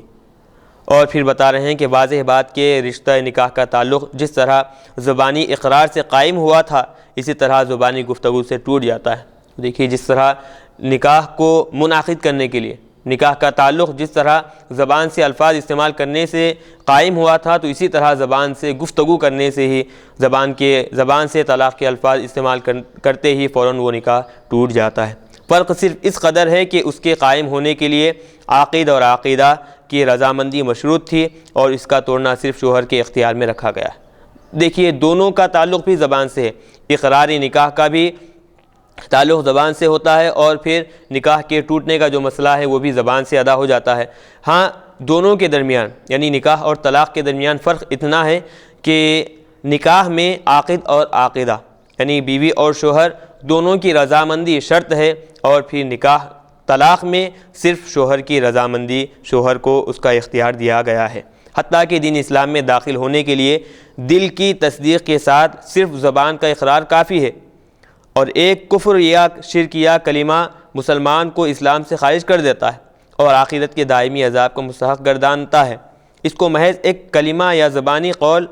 اور پھر بتا رہے ہیں کہ واضح بات کہ رشتہ نکاح کا تعلق جس طرح زبانی اقرار سے قائم ہوا تھا اسی طرح زبانی گفتگو سے ٹوٹ جاتا ہے۔ دیکھیے جس طرح نکاح کو منعقد کرنے کے لیے نکاح کا تعلق جس طرح زبان سے الفاظ استعمال کرنے سے قائم ہوا تھا تو اسی طرح زبان سے گفتگو کرنے سے ہی زبان سے طلاق کے الفاظ استعمال کرتے ہی فوراً وہ نکاح ٹوٹ جاتا ہے۔ فرق صرف اس قدر ہے کہ اس کے قائم ہونے کے لیے عاقد اور عاقدہ کی رضامندی مشروط تھی اور اس کا توڑنا صرف شوہر کے اختیار میں رکھا گیا ہے۔ دیکھیے دونوں کا تعلق بھی زبان سے ہے، اقراری نکاح کا بھی تعلق زبان سے ہوتا ہے اور پھر نکاح کے ٹوٹنے کا جو مسئلہ ہے وہ بھی زبان سے ادا ہو جاتا ہے۔ ہاں دونوں کے درمیان یعنی نکاح اور طلاق کے درمیان فرق اتنا ہے کہ نکاح میں عاقد اور عاقدہ یعنی بیوی اور شوہر دونوں کی رضامندی شرط ہے، اور پھر نکاح طلاق میں صرف شوہر کی رضامندی، شوہر کو اس کا اختیار دیا گیا ہے۔ حتیٰ کہ دین اسلام میں داخل ہونے کے لیے دل کی تصدیق کے ساتھ صرف زبان کا اقرار کافی ہے، اور ایک کفر یا شرک یا کلمہ مسلمان کو اسلام سے خارج کر دیتا ہے اور آخرت کے دائمی عذاب کو مستحق گردانتا ہے۔ اس کو محض ایک کلمہ یا زبانی قول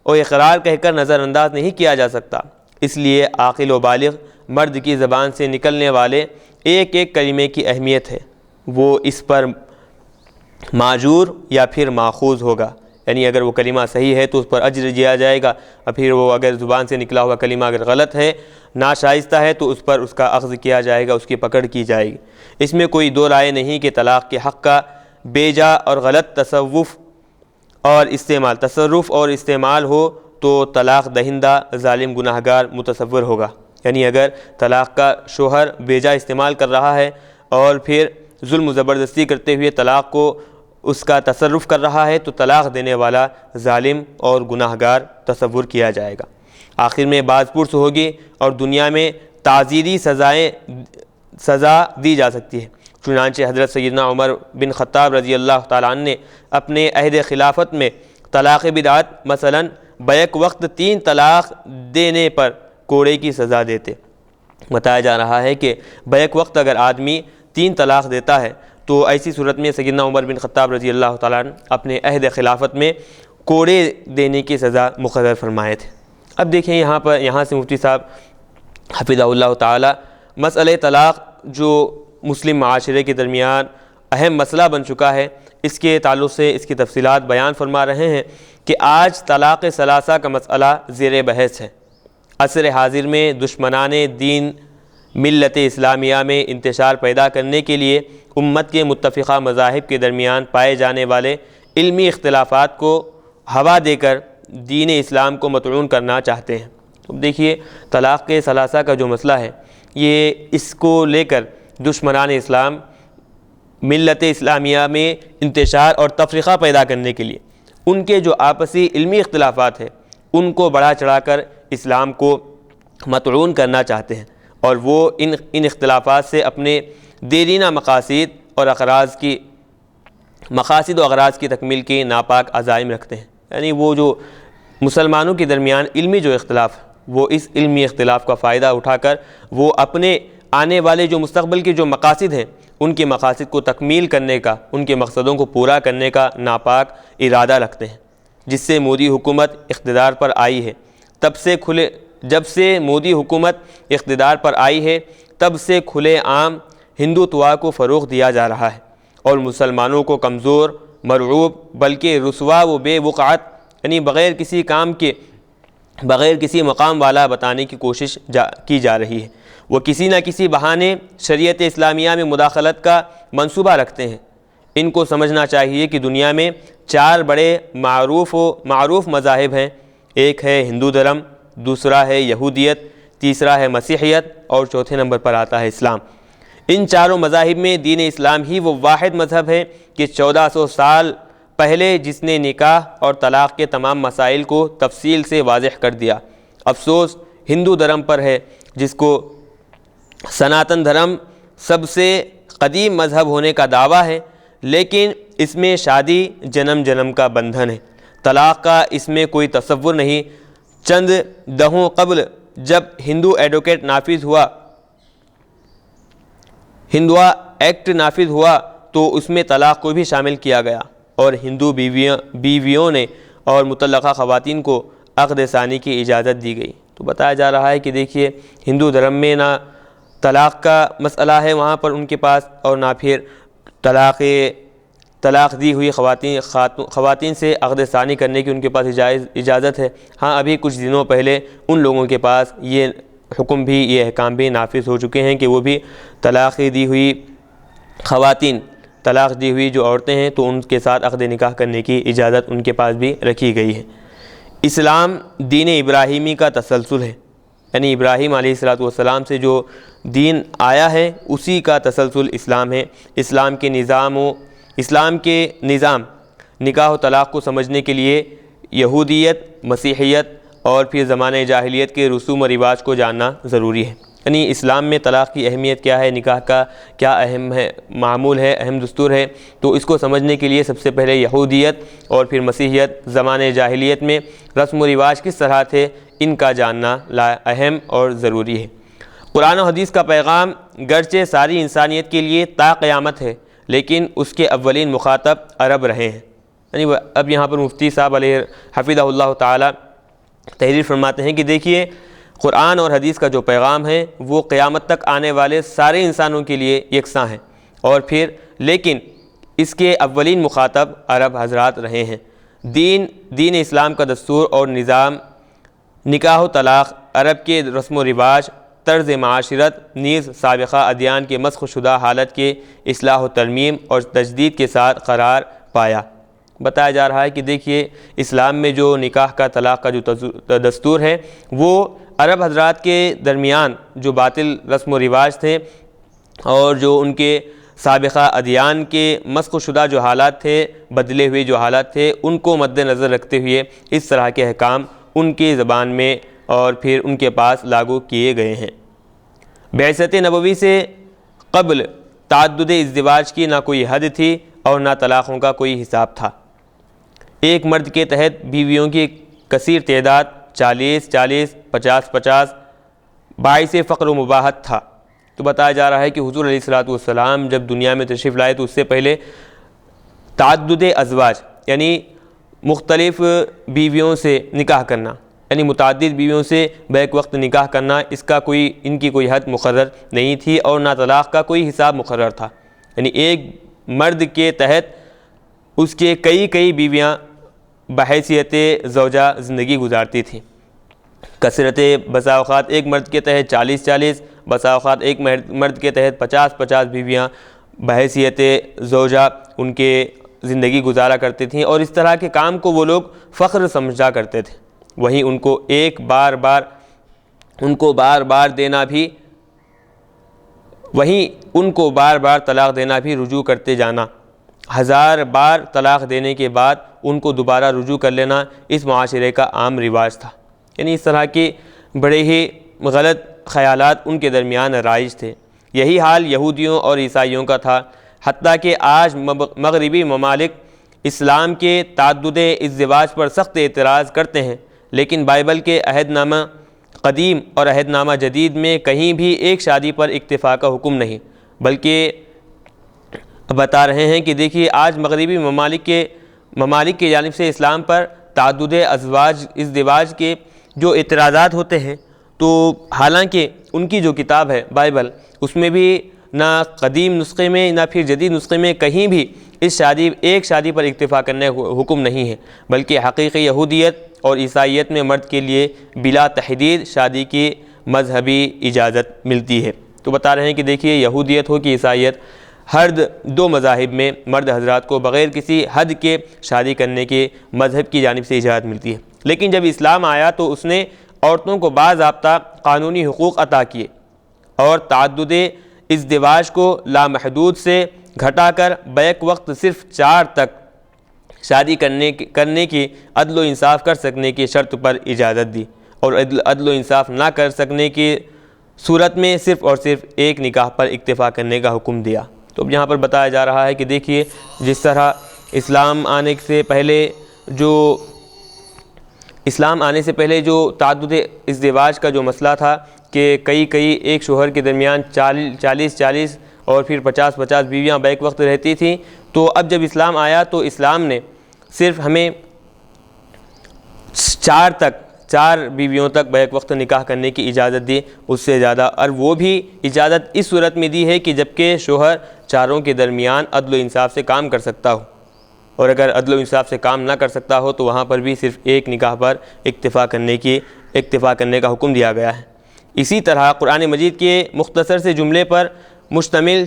اور اقرار کہہ کر نظر انداز نہیں کیا جا سکتا۔ اس لیے عاقل و بالغ مرد کی زبان سے نکلنے والے ایک ایک کلمے کی اہمیت ہے، وہ اس پر ماجور یا پھر ماخوذ ہوگا، یعنی اگر وہ کلمہ صحیح ہے تو اس پر اجر دیا جائے گا، اور پھر وہ اگر زبان سے نکلا ہوا کلمہ اگر غلط ہے، ناشائستہ ہے تو اس پر اس کا اخذ کیا جائے گا، اس کی پکڑ کی جائے گی۔ اس میں کوئی دو رائے نہیں کہ طلاق کے حق کا بیجا اور غلط تصرف اور استعمال ہو تو طلاق دہندہ ظالم گناہگار متصور ہوگا، یعنی اگر طلاق کا شوہر بیجا استعمال کر رہا ہے اور پھر ظلم و زبردستی کرتے ہوئے طلاق کو اس کا تصرف کر رہا ہے تو طلاق دینے والا ظالم اور گناہگار تصور کیا جائے گا۔ آخر میں باز پرس ہوگی اور دنیا میں تعزیری سزا دی جا سکتی ہے۔ چنانچہ حضرت سیدنا عمر بن خطاب رضی اللہ تعالیٰ عنہ نے اپنے عہد خلافت میں طلاق بدعت مثلا بیک وقت 3 طلاق دینے پر کوڑے کی سزا دیتے۔ بتایا جا رہا ہے کہ بیک وقت اگر آدمی 3 طلاق دیتا ہے تو ایسی صورت میں سیدنا عمر بن خطاب رضی اللہ تعالیٰ عنہ اپنے عہد خلافت میں کوڑے دینے کی سزا مقرر فرمائے تھے۔ اب دیکھیں یہاں سے مفتی صاحب حفظہ اللہ تعالیٰ مسئلہ طلاق جو مسلم معاشرے کے درمیان اہم مسئلہ بن چکا ہے اس کے تعلق سے اس کی تفصیلات بیان فرما رہے ہیں کہ آج طلاق ثلاثہ کا مسئلہ زیر بحث ہے۔ عصر حاضر میں دشمنان دین ملت اسلامیہ میں انتشار پیدا کرنے کے لیے امت کے متفقہ مذاہب کے درمیان پائے جانے والے علمی اختلافات کو ہوا دے کر دین اسلام کو مطعون کرنا چاہتے ہیں۔ تو دیکھیے طلاق ثلاثہ کا جو مسئلہ ہے یہ اس کو لے کر دشمنان اسلام ملت اسلامیہ میں انتشار اور تفرقہ پیدا کرنے کے لیے ان کے جو آپسی علمی اختلافات ہیں ان کو بڑھا چڑھا کر اسلام کو مطعون کرنا چاہتے ہیں، اور وہ ان اختلافات سے اپنے دیرینہ مقاصد و اغراض کی تکمیل کے ناپاک عزائم رکھتے ہیں۔ یعنی وہ جو مسلمانوں کے درمیان علمی جو اختلاف وہ اس علمی اختلاف کا فائدہ اٹھا کر وہ اپنے آنے والے جو مستقبل کے جو مقاصد ہیں ان کے مقاصد کو تکمیل کرنے کا، ان کے مقصدوں کو پورا کرنے کا ناپاک ارادہ رکھتے ہیں۔ جس سے مودی حکومت اقتدار پر آئی ہے جب سے مودی حکومت اقتدار پر آئی ہے تب سے کھلے عام ہندوتوا کو فروغ دیا جا رہا ہے اور مسلمانوں کو کمزور، مرعوب بلکہ رسوا و بے وقعت یعنی بغیر کسی مقام والا بتانے کی کوشش کی جا رہی ہے۔ وہ کسی نہ کسی بہانے شریعت اسلامیہ میں مداخلت کا منصوبہ رکھتے ہیں۔ ان کو سمجھنا چاہیے کہ دنیا میں 4 بڑے معروف مذاہب ہیں، ایک ہے ہندو دھرم، دوسرا ہے یہودیت، تیسرا ہے مسیحیت اور چوتھے نمبر پر آتا ہے اسلام۔ ان چاروں مذاہب میں دین اسلام ہی وہ واحد مذہب ہے کہ 1400 سال پہلے جس نے نکاح اور طلاق کے تمام مسائل کو تفصیل سے واضح کر دیا۔ افسوس ہندو دھرم پر ہے جس کو سناتن دھرم سب سے قدیم مذہب ہونے کا دعویٰ ہے، لیکن اس میں شادی جنم جنم کا بندھن ہے، طلاق کا اس میں کوئی تصور نہیں۔ چند دہوں قبل جب ہندو ایکٹ نافذ ہوا تو اس میں طلاق کو بھی شامل کیا گیا، اور ہندو بیویوں نے اور مطلقہ خواتین کو عقد ثانی کی اجازت دی گئی۔ تو بتایا جا رہا ہے کہ دیکھیے ہندو دھرم میں نہ طلاق کا مسئلہ ہے وہاں پر ان کے پاس، اور نہ پھر طلاق دی ہوئی خواتین سے عقد ثانی کرنے کی ان کے پاس اجازت ہے۔ ہاں ابھی کچھ دنوں پہلے ان لوگوں کے پاس یہ حکم بھی، یہ احکام بھی نافذ ہو چکے ہیں کہ وہ بھی طلاق دی ہوئی خواتین، طلاق دی ہوئی جو عورتیں ہیں تو ان کے ساتھ عقد نکاح کرنے کی اجازت ان کے پاس بھی رکھی گئی ہے۔ اسلام دین ابراہیمی کا تسلسل ہے، یعنی ابراہیم علیہ السلام سے جو دین آیا ہے اسی کا تسلسل اسلام ہے۔ اسلام کے نظام نکاح و طلاق کو سمجھنے کے لیے یہودیت، مسیحیت اور پھر زمانہ جاہلیت کے رسوم و رواج کو جاننا ضروری ہے۔ یعنی اسلام میں طلاق کی اہمیت کیا ہے، نکاح کا کیا اہم ہے معمول ہے، اہم دستور ہے، تو اس کو سمجھنے کے لیے سب سے پہلے یہودیت اور پھر مسیحیت، زمانہ جاہلیت میں رسم و رواج کس طرح تھے، ان کا جاننا اہم اور ضروری ہے۔ قرآن و حدیث کا پیغام گرچہ ساری انسانیت کے لیے تا قیامت ہے، لیکن اس کے اولین مخاطب عرب رہے ہیں۔ یعنی اب یہاں پر مفتی صاحب علیہ حفظہ اللہ تعالی تحریر فرماتے ہیں کہ دیکھیے قرآن اور حدیث کا جو پیغام ہے وہ قیامت تک آنے والے سارے انسانوں کے لیے یکساں ہے، اور پھر لیکن اس کے اولین مخاطب عرب حضرات رہے ہیں۔ دین اسلام کا دستور اور نظام، نکاح و طلاق، عرب کے رسم و رواج، طرز معاشرت نیز سابقہ ادیان کے مسخ شدہ حالت کے اصلاح و ترمیم اور تجدید کے ساتھ قرار پایا۔ بتایا جا رہا ہے کہ دیکھیے اسلام میں جو نکاح کا طلاق کا جو دستور ہے وہ عرب حضرات کے درمیان جو باطل رسم و رواج تھے اور جو ان کے سابقہ ادیان کے مسخ شدہ جو حالات تھے، بدلے ہوئے جو حالات تھے، ان کو مد نظر رکھتے ہوئے اس طرح کے احکام ان کی زبان میں اور پھر ان کے پاس لاگو کیے گئے ہیں۔ بعثت نبوی سے قبل تعدد ازدواج کی نہ کوئی حد تھی اور نہ طلاقوں کا کوئی حساب تھا۔ ایک مرد کے تحت بیویوں کی کثیر تعداد 40، 50، باعث فقر و مباحت تھا۔ تو بتایا جا رہا ہے کہ حضور علیہ السلام جب دنیا میں تشریف لائے تو اس سے پہلے تعدد ازواج یعنی مختلف بیویوں سے نکاح کرنا، یعنی متعدد بیویوں سے بیک وقت نکاح کرنا، اس کا ان کی کوئی حد مقرر نہیں تھی اور نہ طلاق کا کوئی حساب مقرر تھا۔ یعنی ایک مرد کے تحت اس کے کئی بیویاں بحیثیت زوجہ زندگی گزارتی تھیں۔ کثرت بسا اوقات ایک مرد کے تحت 40، بسا اوقات ایک مرد کے تحت 50 بیویاں بحیثیت زوجہ ان کے زندگی گزارا کرتی تھیں، اور اس طرح کے کام کو وہ لوگ فخر سمجھا کرتے تھے۔ وہیں ان کو بار بار دینا بھی، وہیں ان کو بار بار طلاق دینا بھی، رجوع کرتے جانا، 1000 بار طلاق دینے کے بعد ان کو دوبارہ رجوع کر لینا اس معاشرے کا عام رواج تھا۔ یعنی اس طرح کے بڑے ہی غلط خیالات ان کے درمیان رائج تھے۔ یہی حال یہودیوں اور عیسائیوں کا تھا، حتیٰ کہ آج مغربی ممالک اسلام کے تعدد ازدواج پر سخت اعتراض کرتے ہیں، لیکن بائبل کے عہد نامہ قدیم اور عہد نامہ جدید میں کہیں بھی ایک شادی پر اکتفا کا حکم نہیں، بلکہ بتا رہے ہیں کہ دیکھیے آج مغربی ممالک کی جانب سے اسلام پر تعدد ازدواج کے جو اعتراضات ہوتے ہیں، تو حالانکہ ان کی جو کتاب ہے بائبل، اس میں بھی نہ قدیم نسخے میں نہ پھر جدید نسخے میں کہیں بھی ایک شادی پر اکتفا کرنے حکم نہیں ہے، بلکہ حقیقی یہودیت اور عیسائیت میں مرد کے لیے بلا تحدید شادی کی مذہبی اجازت ملتی ہے۔ تو بتا رہے ہیں کہ دیکھیے یہودیت ہو کہ عیسائیت، ہر دو مذاہب میں مرد حضرات کو بغیر کسی حد کے شادی کرنے کے مذہب کی جانب سے اجازت ملتی ہے، لیکن جب اسلام آیا تو اس نے عورتوں کو باضابطہ قانونی حقوق عطا کیے اور تعدد ازدواج کو لامحدود سے گھٹا کر بیک وقت صرف 4 تک شادی کرنے کی عدل و انصاف کر سکنے کی شرط پر اجازت دی، اور عدل و انصاف نہ کر سکنے کی صورت میں صرف اور صرف ایک نکاح پر اکتفا کرنے کا حکم دیا۔ تو اب یہاں پر بتایا جا رہا ہے کہ دیکھیے جس طرح اسلام آنے سے پہلے جو تعدد ازدواج کا جو مسئلہ تھا کہ کئی ایک شوہر کے درمیان 40 اور پھر 50 بیویاں بیک وقت رہتی تھیں، تو اب جب اسلام آیا تو اسلام نے صرف ہمیں 4 بیویوں تک بیک وقت نکاح کرنے کی اجازت دی، اس سے زیادہ، اور وہ بھی اجازت اس صورت میں دی ہے کہ جبکہ شوہر چاروں کے درمیان عدل و انصاف سے کام کر سکتا ہو، اور اگر عدل و انصاف سے کام نہ کر سکتا ہو تو وہاں پر بھی صرف ایک نکاح پر اکتفا کرنے کا حکم دیا گیا ہے۔ اسی طرح قرآن مجید کے مختصر سے جملے پر مشتمل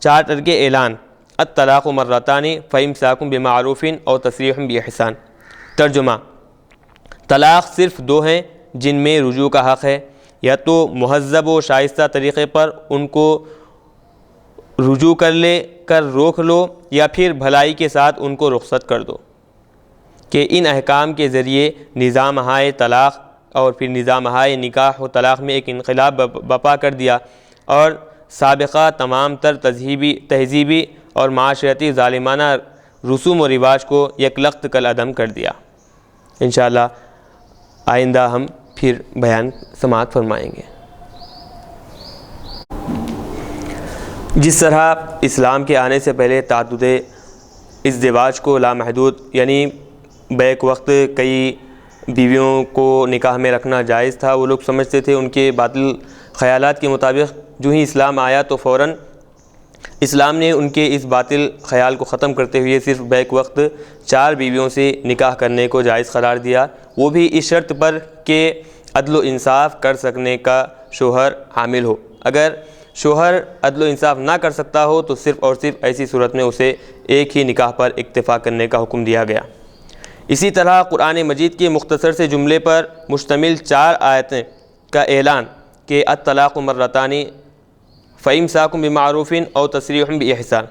4 طرح اعلان: الطلاق مرتان فامساک بمعروف اور تسریح باحسان۔ ترجمہ: طلاق صرف 2 ہیں جن میں رجوع کا حق ہے، یا تو مہذب و شائستہ طریقے پر ان کو رجوع کر روک لو، یا پھر بھلائی کے ساتھ ان کو رخصت کر دو، کہ ان احکام کے ذریعے نظام ہائے طلاق اور پھر نظام ہائے نکاح و طلاق میں ایک انقلاب برپا کر دیا، اور سابقہ تمام تر تہذیبی اور معاشرتی ظالمانہ رسوم و رواج کو یکلخت کالعدم کر دیا۔ انشاءاللہ آئندہ ہم پھر بیان سماعت فرمائیں گے۔ جس طرح اسلام کے آنے سے پہلے تعدد ازدواج کو لامحدود، یعنی بیک وقت کئی بیویوں کو نکاح میں رکھنا جائز تھا، وہ لوگ سمجھتے تھے ان کے باطل خیالات کے مطابق، جو ہی اسلام آیا تو فوراً اسلام نے ان کے اس باطل خیال کو ختم کرتے ہوئے صرف بیک وقت 4 بیویوں سے نکاح کرنے کو جائز قرار دیا، وہ بھی اس شرط پر کہ عدل و انصاف کر سکنے کا شوہر حامل ہو۔ اگر شوہر عدل و انصاف نہ کر سکتا ہو تو صرف اور صرف ایسی صورت میں اسے ایک ہی نکاح پر اکتفا کرنے کا حکم دیا گیا۔ اسی طرح قرآن مجید کے مختصر سے جملے پر مشتمل 4 آیتیں کا اعلان کہ الطلاق مرتان فامساک بمعروف اور تسریح باحسان،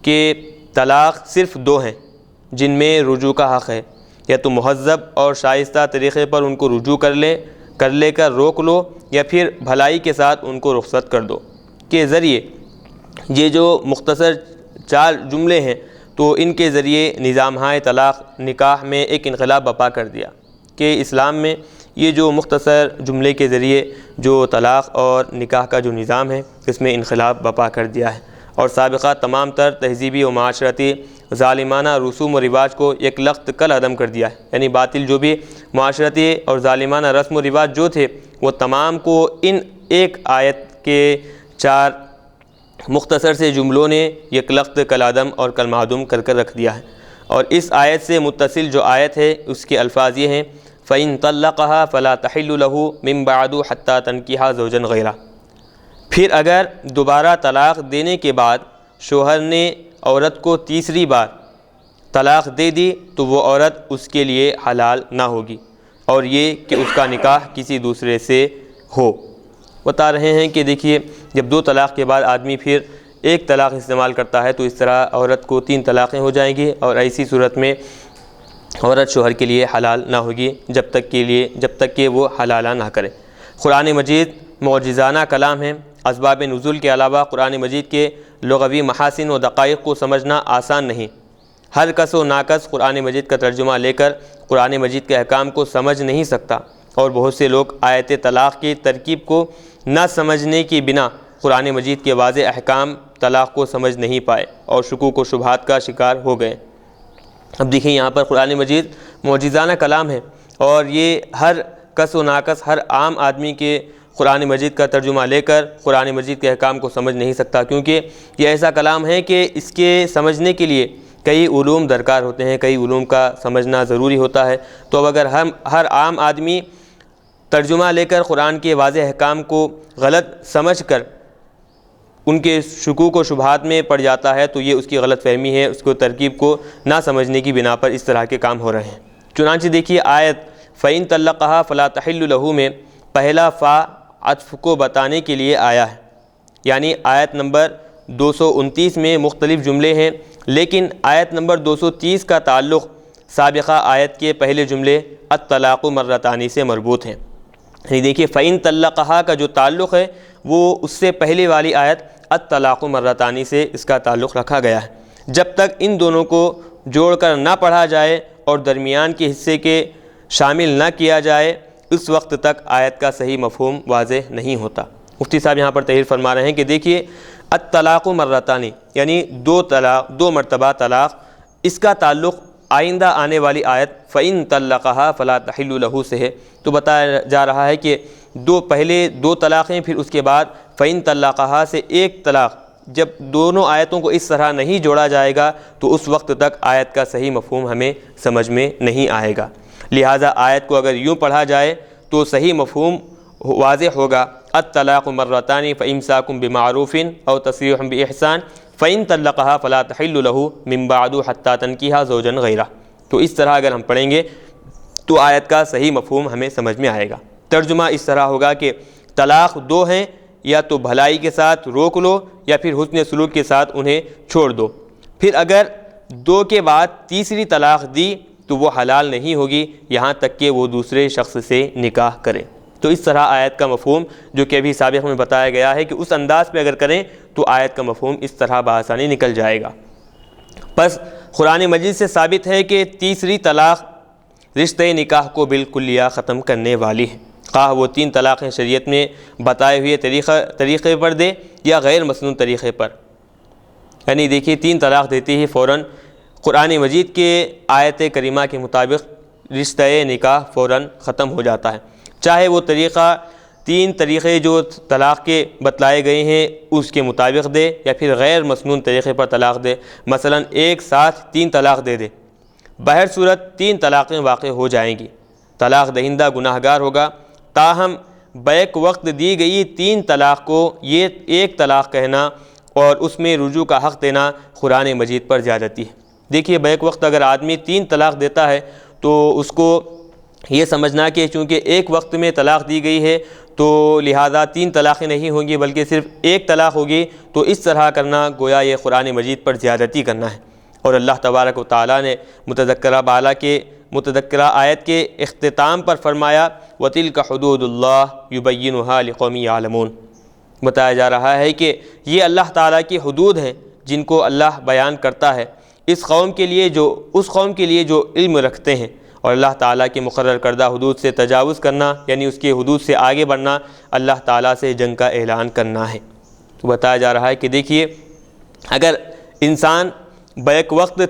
کہ طلاق صرف 2 ہیں جن میں رجوع کا حق ہے، یا تو مہذب اور شائستہ طریقے پر ان کو رجوع کر روک لو، یا پھر بھلائی کے ساتھ ان کو رخصت کر دو، کے ذریعے یہ جو مختصر 4 جملے ہیں تو ان کے ذریعے نظام ہائے طلاق نکاح میں ایک انقلاب برپا کر دیا، کہ اسلام میں یہ جو مختصر جملے کے ذریعے جو طلاق اور نکاح کا جو نظام ہے اس میں انقلاب برپا کر دیا ہے، اور سابقہ تمام تر تہذیبی و معاشرتی ظالمانہ رسوم و رواج کو یکلخت کالعدم کر دیا ہے، یعنی باطل جو بھی معاشرتی اور ظالمانہ رسم و رواج جو تھے وہ تمام کو ان ایک آیت کے 4 مختصر سے جملوں نے یکلخت کالعدم اور کالمعدوم کر رکھ دیا ہے۔ اور اس آیت سے متصل جو آیت ہے اس کے الفاظ یہ ہیں: فَإِن طَلَّقَهَا فَلَا تَحِلُّ لَهُ مِن بَعْدُ حَتَّى تَنكِحَ زَوْجًا غَيْرَهُ۔ پھر اگر دوبارہ طلاق دینے کے بعد شوہر نے عورت کو تیسری بار طلاق دے دی تو وہ عورت اس کے لیے حلال نہ ہوگی، اور یہ کہ اس کا نکاح کسی دوسرے سے ہو۔ بتا رہے ہیں کہ دیکھیے جب 2 طلاق کے بعد آدمی پھر ایک طلاق استعمال کرتا ہے تو اس طرح عورت کو 3 طلاقیں ہو جائیں گی، اور ایسی صورت میں عورت شوہر کے لیے حلال نہ ہوگی جب تک کہ وہ حلالہ نہ کرے۔ قرآن مجید معجزانہ کلام ہے۔ اسباب نزول کے علاوہ قرآن مجید کے لغوی محاسن و دقائق کو سمجھنا آسان نہیں۔ ہر کس و ناکس قرآن مجید کا ترجمہ لے کر قرآن مجید کے احکام کو سمجھ نہیں سکتا، اور بہت سے لوگ آیت طلاق کی ترکیب کو نہ سمجھنے کی بنا قرآن مجید کے واضح احکام طلاق کو سمجھ نہیں پائے اور شکوک و شبہات کا شکار ہو گئے۔ اب دیکھیں یہاں پر قرآن مجید معجزانہ کلام ہے، اور یہ ہر کس و ناکس ہر عام آدمی کے قرآن مجید کا ترجمہ لے کر قرآن مجید کے احکام کو سمجھ نہیں سکتا، کیونکہ یہ ایسا کلام ہے کہ اس کے سمجھنے کے لیے کئی علوم درکار ہوتے ہیں، کئی علوم کا سمجھنا ضروری ہوتا ہے۔ تو اب اگر ہر عام آدمی ترجمہ لے کر قرآن کے واضح احکام کو غلط سمجھ کر ان کے شکوک و شبہات میں پڑ جاتا ہے تو یہ اس کی غلط فہمی ہے، اس کو ترکیب کو نہ سمجھنے کی بنا پر اس طرح کے کام ہو رہے ہیں۔ چنانچہ دیکھیے آیت فَإِن طَلَّقَهَا فَلَا تَحِلُّ لَهُ میں پہلا فا عطف کو بتانے کے لیے آیا ہے، یعنی آیت نمبر 229 میں مختلف جملے ہیں، لیکن آیت نمبر 230 کا تعلق سابقہ آیت کے پہلے جملے الطلاق مرتان سے مربوط ہیں۔ یعنی دیکھیے فَإِن طَلَّقَهَا کا جو تعلق ہے وہ اس سے پہلے والی آیت الطلاق مرتانی سے اس کا تعلق رکھا گیا ہے۔ جب تک ان دونوں کو جوڑ کر نہ پڑھا جائے اور درمیان کے حصے کے شامل نہ کیا جائے اس وقت تک آیت کا صحیح مفہوم واضح نہیں ہوتا۔ مفتی صاحب یہاں پر تحریر فرما رہے ہیں کہ دیکھیے الطلاق مرتانی یعنی دو مرتبہ طلاق، اس کا تعلق آئندہ آنے والی آیت فَإِن طَلَّقَهَا فَلَا تَحِلُّ لَهُ سے ہے۔ تو بتایا جا رہا ہے کہ پہلے دو طلاقیں، پھر اس کے بعد فَإِن طَلَّقَهَا سے ایک طلاق، جب دونوں آیتوں کو اس طرح نہیں جوڑا جائے گا تو اس وقت تک آیت کا صحیح مفہوم ہمیں سمجھ میں نہیں آئے گا۔ لہٰذا آیت کو اگر یوں پڑھا جائے تو صحیح مفہوم واضح ہوگا الطلاق مرتان فإمساک بمعروف او تسریح بإحسان فإن طلقها فلا تحل له من بعد حتى تنکح زوجا غیرہ۔ تو اس طرح اگر ہم پڑھیں گے تو آیت کا صحیح مفہوم ہمیں سمجھ میں آئے گا۔ ترجمہ اس طرح ہوگا کہ طلاق دو ہیں، یا تو بھلائی کے ساتھ روک لو یا پھر حسن سلوک کے ساتھ انہیں چھوڑ دو، پھر اگر دو کے بعد تیسری طلاق دی تو وہ حلال نہیں ہوگی یہاں تک کہ وہ دوسرے شخص سے نکاح کرے۔ تو اس طرح آیت کا مفہوم جو کہ ابھی سابق میں بتایا گیا ہے کہ اس انداز پہ اگر کریں تو آیت کا مفہوم اس طرح بآسانی نکل جائے گا۔ پس قرآن مجید سے ثابت ہے کہ تیسری طلاق رشتہ نکاح کو بالکلیہ ختم کرنے والی ہے، خواہ وہ 3 طلاقیں شریعت میں بتائے ہوئے طریقے پر دے یا غیر مسنون طریقے پر۔ یعنی دیکھیے 3 طلاق دیتے ہی فوراً قرآن مجید کے آیت کریمہ کے مطابق رشتہ نکاح فوراً ختم ہو جاتا ہے، چاہے وہ طریقہ 3 طریقے جو طلاق کے بتلائے گئے ہیں اس کے مطابق دے یا پھر غیر مسنون طریقے پر طلاق دے، مثلا ایک ساتھ 3 طلاق دے دے، بہر صورت 3 طلاقیں واقع ہو جائیں گی، طلاق دہندہ گناہ گار ہوگا۔ تاہم بیک وقت دی گئی 3 طلاق کو یہ ایک طلاق کہنا اور اس میں رجوع کا حق دینا قرآن مجید پر زیادتی ہے۔ دیکھیے بیک وقت اگر آدمی 3 طلاق دیتا ہے تو اس کو یہ سمجھنا کہ چونکہ ایک وقت میں طلاق دی گئی ہے تو لہذا 3 طلاقیں نہیں ہوں گی بلکہ صرف ایک طلاق ہوگی، تو اس طرح کرنا گویا یہ قرآن مجید پر زیادتی کرنا ہے۔ اور اللہ تبارک و تعالیٰ نے متذکرہ آیت کے اختتام پر فرمایا وَتِلْكَ حُدُودُ اللَّهِ يُبَيِّنُهَا لِقَوْمٍ يَعْلَمُونَ۔ بتایا جا رہا ہے کہ یہ اللہ تعالیٰ کی حدود ہیں جن کو اللہ بیان کرتا ہے اس قوم کے لیے جو علم رکھتے ہیں، اور اللہ تعالیٰ کے مقرر کردہ حدود سے تجاوز کرنا یعنی اس کے حدود سے آگے بڑھنا اللہ تعالیٰ سے جنگ کا اعلان کرنا ہے۔ تو بتایا جا رہا ہے کہ دیکھیے اگر انسان بیک وقت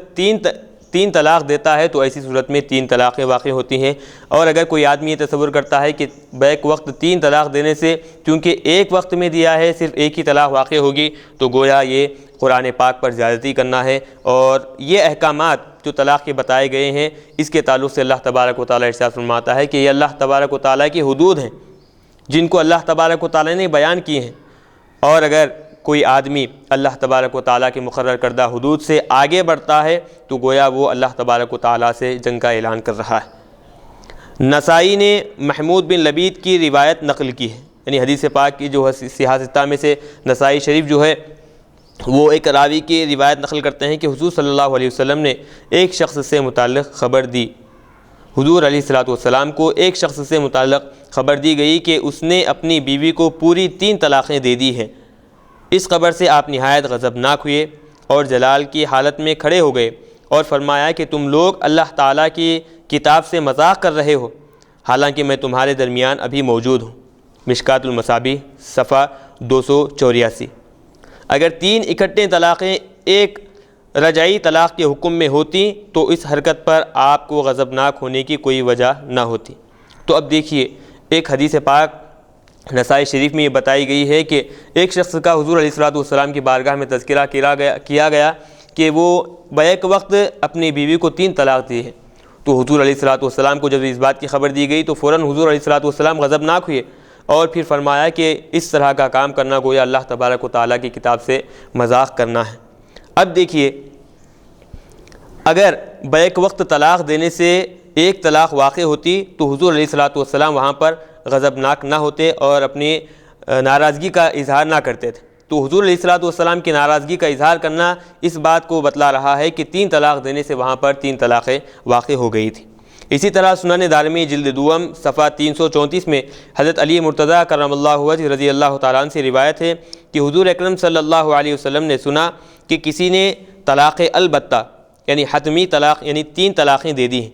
3 طلاق دیتا ہے تو ایسی صورت میں 3 طلاقیں واقع ہوتی ہیں، اور اگر کوئی آدمی یہ تصور کرتا ہے کہ بیک وقت 3 طلاق دینے سے کیونکہ ایک وقت میں دیا ہے صرف ایک ہی طلاق واقع ہوگی، تو گویا یہ قرآن پاک پر زیادتی کرنا ہے۔ اور یہ احکامات جو طلاق کے بتائے گئے ہیں اس کے تعلق سے اللہ تبارک و تعالیٰ ارشاد فرماتا ہے کہ یہ اللہ تبارک و تعالیٰ کی حدود ہیں جن کو اللہ تبارک و تعالیٰ نے بیان کی ہیں، اور اگر کوئی آدمی اللہ تبارک و تعالیٰ کے مقرر کردہ حدود سے آگے بڑھتا ہے تو گویا وہ اللہ تبارک و تعالیٰ سے جنگ کا اعلان کر رہا ہے۔ نسائی نے محمود بن لبید کی روایت نقل کی ہے، یعنی حدیث پاک کی جو صحاح ستہ میں سے نسائی شریف جو ہے وہ ایک راوی کی روایت نقل کرتے ہیں کہ حضور صلی اللہ علیہ وسلم نے ایک شخص سے متعلق خبر دی، حضور علیہ الصلوۃ والسلام کو ایک شخص سے متعلق خبر دی گئی کہ اس نے اپنی بیوی کو پوری 3 طلاقیں دے دی ہیں۔ اس خبر سے آپ نہایت غضبناک ہوئے اور جلال کی حالت میں کھڑے ہو گئے اور فرمایا کہ تم لوگ اللہ تعالیٰ کی کتاب سے مذاق کر رہے ہو، حالانکہ میں تمہارے درمیان ابھی موجود ہوں۔ مشکات المصابیح صفحہ 284۔ اگر 3 اکٹھے طلاقیں ایک رجعی طلاق کے حکم میں ہوتی تو اس حرکت پر آپ کو غضبناک ہونے کی کوئی وجہ نہ ہوتی۔ تو اب دیکھیے ایک حدیث پاک نسائی شریف میں یہ بتائی گئی ہے کہ ایک شخص کا حضور علیہ الصلوۃ والسلام کی بارگاہ میں تذکرہ کیا گیا کہ وہ بیک وقت اپنی بیوی کو 3 طلاق دی ہے، تو حضور علیہ الصلوۃ والسلام کو جب اس بات کی خبر دی گئی تو فوراً حضور علیہ الصلوۃ والسلام غضبناک ہوئے اور پھر فرمایا کہ اس طرح کا کام کرنا گویا اللہ تبارک و تعالیٰ کی کتاب سے مذاق کرنا ہے۔ اب دیکھیے اگر بیک وقت طلاق دینے سے ایک طلاق واقع ہوتی تو حضور علیہ الصلوۃ والسلام وہاں پر غضبناک نہ ہوتے اور اپنی ناراضگی کا اظہار نہ کرتے تھے۔ تو حضور علیہ الصلوۃ والسلام کی ناراضگی کا اظہار کرنا اس بات کو بتلا رہا ہے کہ 3 طلاق دینے سے وہاں پر 3 طلاقیں واقع ہو گئی تھی۔ اسی طرح سنن دارمی جلد دوم صفحہ 334 میں حضرت علی مرتضیٰ کرم اللہ وجہ رضی اللہ تعالیٰ عنہ سے روایت ہے کہ حضور اکرم صلی اللہ علیہ وسلم نے سنا کہ کسی نے طلاق البتہ یعنی حتمی طلاق یعنی 3 طلاقیں دے دی ہیں۔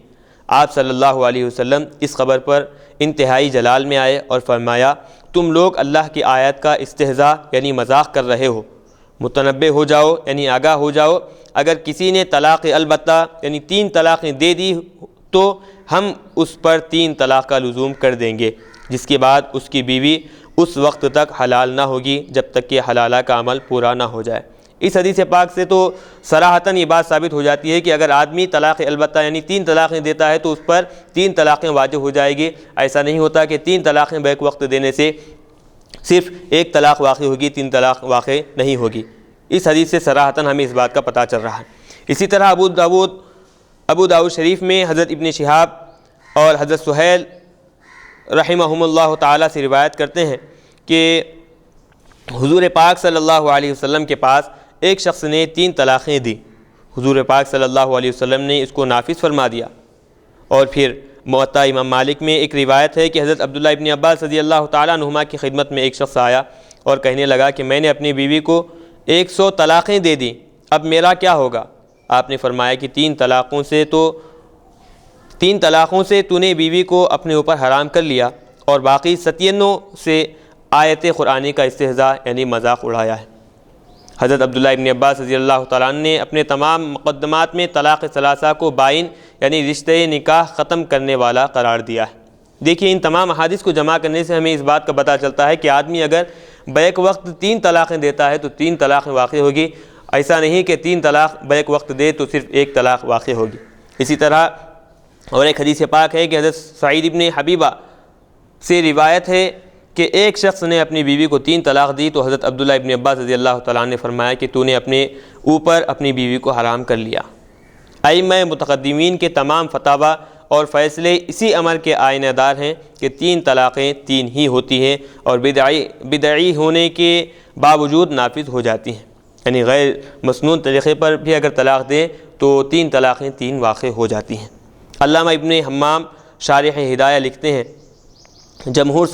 آپ صلی اللہ علیہ وسلم اس خبر پر انتہائی جلال میں آئے اور فرمایا تم لوگ اللہ کی آیت کا استہزاء یعنی مذاق کر رہے ہو، متنبہ ہو جاؤ یعنی آگاہ ہو جاؤ، اگر کسی نے طلاق البتہ یعنی 3 طلاقیں دے دی تو ہم اس پر 3 طلاق کا لزوم کر دیں گے، جس کے بعد اس کی بیوی اس وقت تک حلال نہ ہوگی جب تک کہ حلالہ کا عمل پورا نہ ہو جائے۔ اس حدیث پاک سے تو صراحتاً یہ بات ثابت ہو جاتی ہے کہ اگر آدمی طلاق البتہ یعنی 3 طلاقیں دیتا ہے تو اس پر 3 طلاقیں واجب ہو جائے گی۔ ایسا نہیں ہوتا کہ 3 طلاقیں بیک وقت دینے سے صرف 1 طلاق واقع ہوگی، 3 طلاق واقع نہیں ہوگی۔ اس حدیث سے صراحتاً ہمیں اس بات کا پتہ چل رہا ہے۔ اسی طرح ابو داؤد شریف میں حضرت ابن شہاب اور حضرت سہیل رحمہم اللہ تعالیٰ سے روایت کرتے ہیں کہ حضور پاک صلی اللہ علیہ وسلم کے پاس ایک شخص نے 3 طلاقیں دی، حضور پاک صلی اللہ علیہ وسلم نے اس کو نافذ فرما دیا۔ اور پھر موطا امام مالک میں ایک روایت ہے کہ حضرت عبداللہ ابن عباس رضی اللہ تعالیٰ عنہما کی خدمت میں ایک شخص آیا اور کہنے لگا کہ میں نے اپنی بیوی کو 100 طلاقیں دے دیں، اب میرا کیا ہوگا؟ آپ نے فرمایا کہ 3 طلاقوں سے تو نے بیوی کو اپنے اوپر حرام کر لیا اور باقی 97 سے آیت قرآنی کا استہزاء یعنی مذاق اڑایا ہے۔ حضرت عبداللہ ابن عباس رضی اللہ تعالیٰ عنہ نے اپنے تمام مقدمات میں طلاق ثلاثہ کو بائن یعنی رشتہ نکاح ختم کرنے والا قرار دیا ہے۔ دیکھیے ان تمام احادیث کو جمع کرنے سے ہمیں اس بات کا پتہ چلتا ہے کہ آدمی اگر بیک وقت 3 طلاقیں دیتا ہے تو 3 طلاقیں واقع ہوگی، ایسا نہیں کہ 3 طلاق بیک وقت دے تو صرف 1 طلاق واقع ہوگی۔ اسی طرح اور ایک حدیث پاک ہے کہ حضرت سعید ابن حبیبہ سے روایت ہے کہ ایک شخص نے اپنی بیوی کو 3 طلاق دی تو حضرت عبداللہ ابن عباس رضی اللہ تعالیٰ عنہ نے فرمایا کہ تو نے اپنے اوپر اپنی بیوی کو حرام کر لیا۔ ائمہ متقدمین کے تمام فتاوی اور فیصلے اسی امر کے آئینہ دار ہیں کہ 3 طلاقیں 3 ہی ہوتی ہیں اور بدعی ہونے کے باوجود نافذ ہو جاتی ہیں، یعنی غیر مسنون طریقے پر بھی اگر طلاق دیں تو 3 طلاقیں 3 واقع ہو جاتی ہیں۔ علامہ ابن حمام شارح ہدایہ لکھتے ہیں جمہور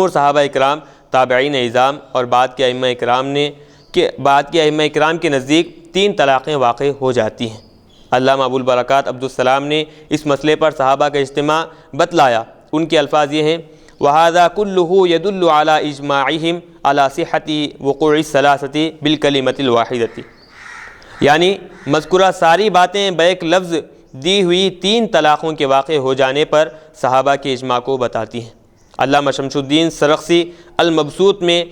صحابہ اکرام، تابعین اعظام اور بعد کے ائمہ اکرام کے نزدیک 3 طلاقیں واقع ہو جاتی ہیں۔ علامہ ابو البرکات عبدالسلام نے اس مسئلے پر صحابہ کا اجتماع بتلایا۔ ان کے الفاظ یہ ہیں وَهَذَا كُلُّهُ يَدُلُّ عَلَى إِجْمَاعِهِمْ عَلَى صِحَّةِ وُقُوعِ الثَّلَاثَةِ بِالْكَلِمَةِ الْوَاحِدَةِ، یعنی مذکورہ ساری باتیں بیک لفظ دی ہوئی 3 طلاقوں کے واقع ہو جانے پر صحابہ کے اجماع کو بتاتی ہیں۔ علامہ شمس الدین سرخسی المبسوط میں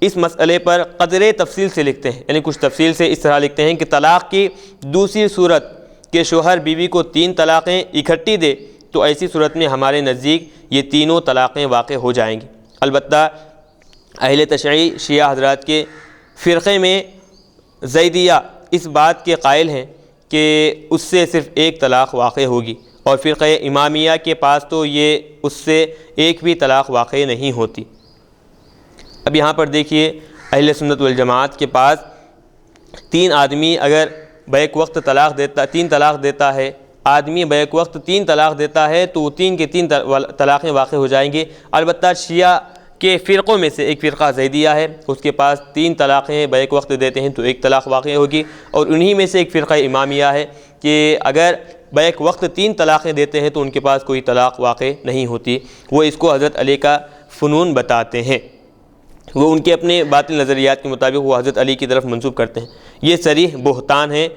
اس مسئلے پر قدرے تفصیل سے لکھتے ہیں، یعنی کچھ تفصیل سے اس طرح لکھتے ہیں کہ طلاق کی دوسری صورت کہ شوہر بیوی کو 3 طلاقیں اکٹھی دے تو ایسی صورت میں ہمارے نزدیک یہ تینوں طلاقیں واقع ہو جائیں گی۔ البتہ اہل تشیع شیعہ حضرات کے فرقے میں زیدیہ اس بات کے قائل ہیں کہ اس سے صرف 1 طلاق واقع ہوگی، اور فرقہ امامیہ کے پاس تو یہ اس سے 1 بھی طلاق واقع نہیں ہوتی۔ اب یہاں پر دیکھیے اہل سنت والجماعت کے پاس 3 آدمی اگر بیک وقت 3 طلاق دیتا ہے، آدمی بیک وقت 3 طلاق دیتا ہے تو 3 کے 3 طلاقیں واقع ہو جائیں گی۔ البتہ شیعہ کے فرقوں میں سے ایک فرقہ زیدیہ ہے، اس کے پاس 3 طلاقیں بیک وقت دیتے ہیں تو 1 طلاق واقع ہوگی، اور انہی میں سے ایک فرقہ امامیہ ہے کہ اگر بیک وقت 3 طلاقیں دیتے ہیں تو ان کے پاس کوئی طلاق واقع نہیں ہوتی۔ وہ اس کو حضرت علی کا فنون بتاتے ہیں، وہ ان کے اپنے باطل نظریات کے مطابق وہ حضرت علی کی طرف منسوب کرتے ہیں۔ یہ صریح بہتان ہے۔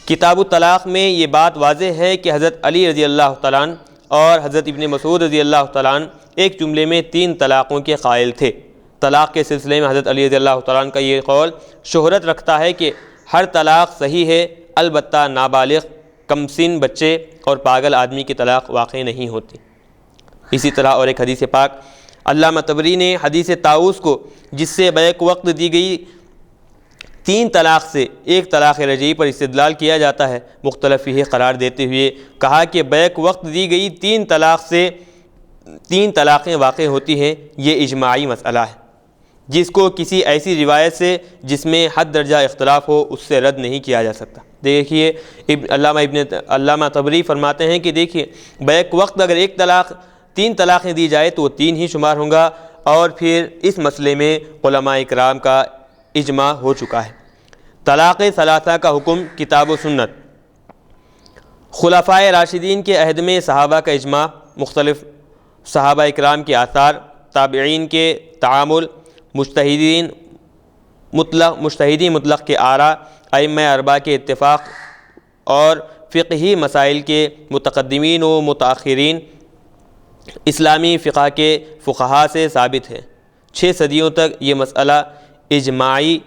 کتاب الطلاق میں یہ بات واضح ہے کہ حضرت علی رضی اللہ تعالیٰ عنہ اور حضرت ابن مسعود رضی اللہ تعالیٰ عنہ ایک جملے میں 3 طلاقوں کے قائل تھے۔ طلاق کے سلسلے میں حضرت علی رضی اللہ تعالیٰ عنہ کا یہ قول شہرت رکھتا ہے کہ ہر طلاق صحیح ہے، البتہ نابالغ، کم سن بچے اور پاگل آدمی کی طلاق واقع نہیں ہوتی۔ اسی طرح اور ایک حدیث پاک علامہ طبری نے حدیث طاؤس کو جس سے بیک وقت دی گئی 3 طلاق سے 1 طلاق رجعی پر استدلال کیا جاتا ہے، مختلف فیہ قرار دیتے ہوئے کہا کہ بیک وقت دی گئی 3 طلاق سے 3 طلاقیں واقع ہوتی ہیں، یہ اجماعی مسئلہ ہے۔ جس کو کسی ایسی روایت سے جس میں حد درجہ اختلاف ہو اس سے رد نہیں کیا جا سکتا۔ دیکھیے علامہ طبری فرماتے ہیں کہ دیکھیے بیک وقت اگر 3 طلاقیں دی جائے تو وہ 3 ہی شمار ہوں گا، اور پھر اس مسئلے میں علماء اکرام کا اجماع ہو چکا ہے۔ طلاق ثلاثہ کا حکم کتاب و سنت، خلفائے راشدین کے عہد میں صحابہ کا اجماع، مختلف صحابہ اکرام کے آثار، تابعین کے تعامل، مجتہدین مطلق کے آراء، ائمہ اربعہ کے اتفاق اور فقہی مسائل کے متقدمین و متاخرین اسلامی فقہ کے فقہاء سے ثابت ہے۔ 6 صدیوں تک یہ مسئلہ اجماعی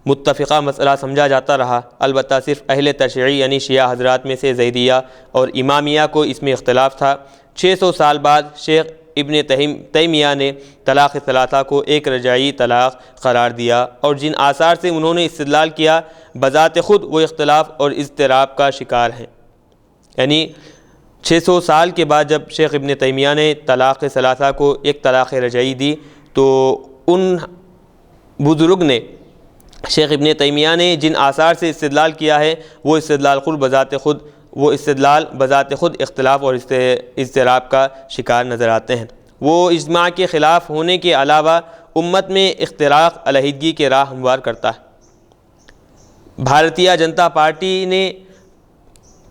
متفقہ مسئلہ سمجھا جاتا رہا، البتہ صرف اہل تشیع یعنی شیعہ حضرات میں سے زیدیہ اور امامیہ کو اس میں اختلاف تھا۔ 600 سال بعد شیخ ابن تیمیہ نے طلاق ثلاثہ کو ایک رجعی طلاق قرار دیا، اور جن آثار سے انہوں نے استدلال کیا بذات خود وہ اختلاف اور اضطراب کا شکار ہیں۔ یعنی 600 سال کے بعد جب شیخ ابن تیمیہ نے طلاق ثلاثہ کو ایک طلاق رجعی دی تو ان بزرگ نے، شیخ ابن تیمیہ نے جن آثار سے استدلال کیا ہے وہ استدلال بذات خود اختلاف اور اضطراب کا شکار نظر آتے ہیں۔ وہ اجماع کے خلاف ہونے کے علاوہ امت میں اختراق علیحدگی کے راہ ہموار کرتا ہے۔ بھارتیہ جنتا پارٹی نے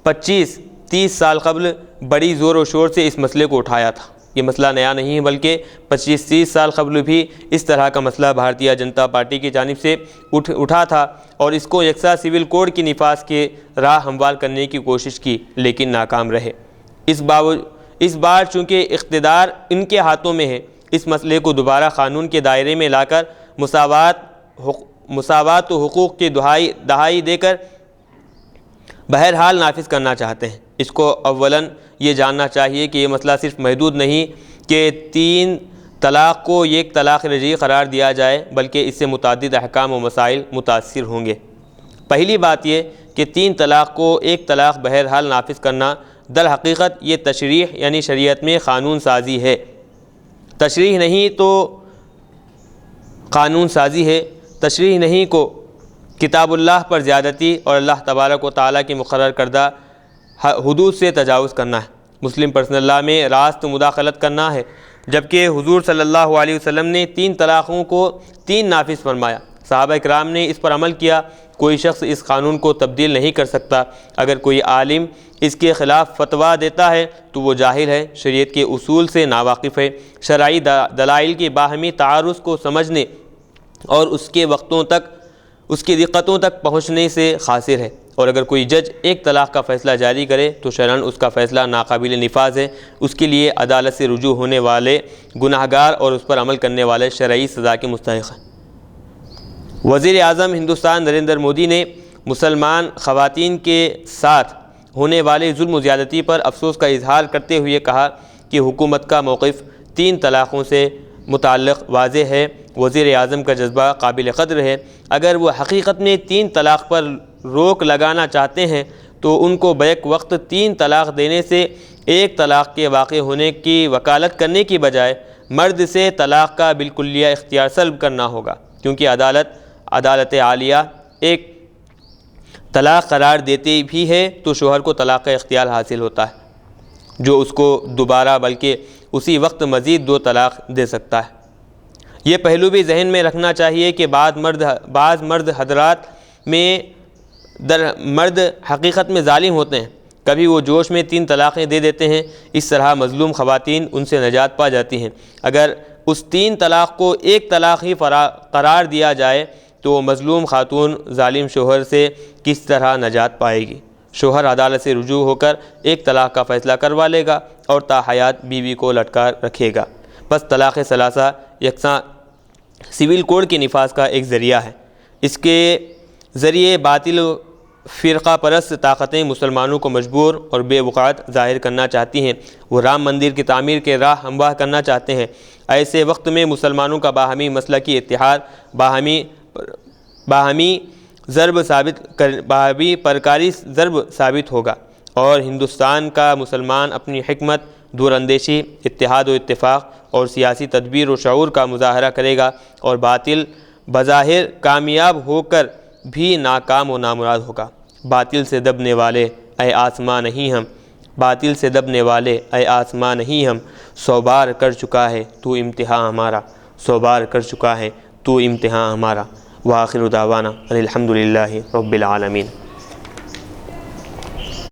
25-30 سال قبل بڑی زور و شور سے اس مسئلے کو اٹھایا تھا۔ یہ مسئلہ نیا نہیں ہے، بلکہ 25-30 سال قبل بھی اس طرح کا مسئلہ بھارتیہ جنتا پارٹی کی جانب سے اٹھا تھا، اور اس کو یکساں سول کوڈ کی نفاذ کے راہ ہموار کرنے کی کوشش کی، لیکن ناکام رہے۔ اس بار چونکہ اقتدار ان کے ہاتھوں میں ہے، اس مسئلے کو دوبارہ قانون کے دائرے میں لا کر مساوات و حقوق کی دہائی دے کر بہرحال نافذ کرنا چاہتے ہیں۔ اس کو اولاً یہ جاننا چاہیے کہ یہ مسئلہ صرف محدود نہیں کہ 3 طلاق کو ایک طلاق رجعی قرار دیا جائے، بلکہ اس سے متعدد احکام و مسائل متاثر ہوں گے۔ پہلی بات یہ کہ 3 طلاق کو ایک طلاق بہرحال نافذ کرنا در حقیقت یہ تشریح یعنی شریعت میں قانون سازی ہے، تشریح نہیں تو قانون سازی ہے۔ تشریح نہیں کو کتاب اللہ پر زیادتی اور اللہ تبارک و تعالیٰ کی مقرر کردہ حدود سے تجاوز کرنا ہے، مسلم پرسنل لاء میں راست مداخلت کرنا ہے، جبکہ حضور صلی اللہ علیہ وسلم نے 3 طلاقوں کو 3 نافذ فرمایا، صحابہ اکرام نے اس پر عمل کیا۔ کوئی شخص اس قانون کو تبدیل نہیں کر سکتا۔ اگر کوئی عالم اس کے خلاف فتویٰ دیتا ہے تو وہ جاہل ہے، شریعت کے اصول سے ناواقف ہے، شرعی دلائل کی باہمی تعارض کو سمجھنے اور اس کی دقتوں تک پہنچنے سے قاصر ہے، اور اگر کوئی جج ایک طلاق کا فیصلہ جاری کرے تو شرعاً اس کا فیصلہ ناقابل نفاذ ہے، اس کے لیے عدالت سے رجوع ہونے والے گناہگار اور اس پر عمل کرنے والے شرعی سزا کے مستحق ہیں۔ وزیر اعظم ہندوستان نریندر مودی نے مسلمان خواتین کے ساتھ ہونے والے ظلم و زیادتی پر افسوس کا اظہار کرتے ہوئے کہا کہ حکومت کا موقف 3 طلاقوں سے متعلق واضح ہے۔ وزیر اعظم کا جذبہ قابل قدر ہے۔ اگر وہ حقیقت میں 3 طلاق پر روک لگانا چاہتے ہیں تو ان کو بیک وقت 3 طلاق دینے سے ایک طلاق کے واقع ہونے کی وکالت کرنے کی بجائے مرد سے طلاق کا بالکلیہ اختیار سلب کرنا ہوگا، کیونکہ عدالت عالیہ ایک طلاق قرار دیتی بھی ہے تو شوہر کو طلاق کا اختیار حاصل ہوتا ہے، جو اس کو دوبارہ بلکہ اسی وقت مزید 2 طلاق دے سکتا ہے۔ یہ پہلو بھی ذہن میں رکھنا چاہیے کہ بعض مرد حضرات میں مرد حقیقت میں ظالم ہوتے ہیں، کبھی وہ جوش میں 3 طلاقیں دے دیتے ہیں، اس طرح مظلوم خواتین ان سے نجات پا جاتی ہیں۔ اگر اس 3 طلاق کو ایک طلاق ہی قرار دیا جائے تو مظلوم خاتون ظالم شوہر سے کس طرح نجات پائے گی؟ شوہر عدالت سے رجوع ہو کر ایک طلاق کا فیصلہ کروا لے گا اور تا حیات بیوی کو لٹکا رکھے گا۔ بس طلاق ثلاثہ یکساں سول کوڈ کے نفاذ کا ایک ذریعہ ہے۔ اس کے ذریعے باطل فرقہ پرست طاقتیں مسلمانوں کو مجبور اور بے وقعت ظاہر کرنا چاہتی ہیں، وہ رام مندر کی تعمیر کے راہ ہموار کرنا چاہتے ہیں۔ ایسے وقت میں مسلمانوں کا باہمی مسلکی اتحاد باہمی پرکاری ضرب ثابت ہوگا، اور ہندوستان کا مسلمان اپنی حکمت دور اندیشی، اتحاد و اتفاق اور سیاسی تدبیر و شعور کا مظاہرہ کرے گا، اور باطل بظاہر کامیاب ہو کر بھی ناکام و نامراد ہوگا۔ باطل سے دبنے والے اے آسماں نہیں ہم، باطل سے دبنے والے اے آسماں نہیں ہم، 100 بار کر چکا ہے تو امتحان ہمارا، 100 بار کر چکا ہے تو امتحان ہمارا۔ وآخر دعوانا ان الحمد للہ رب العالمین۔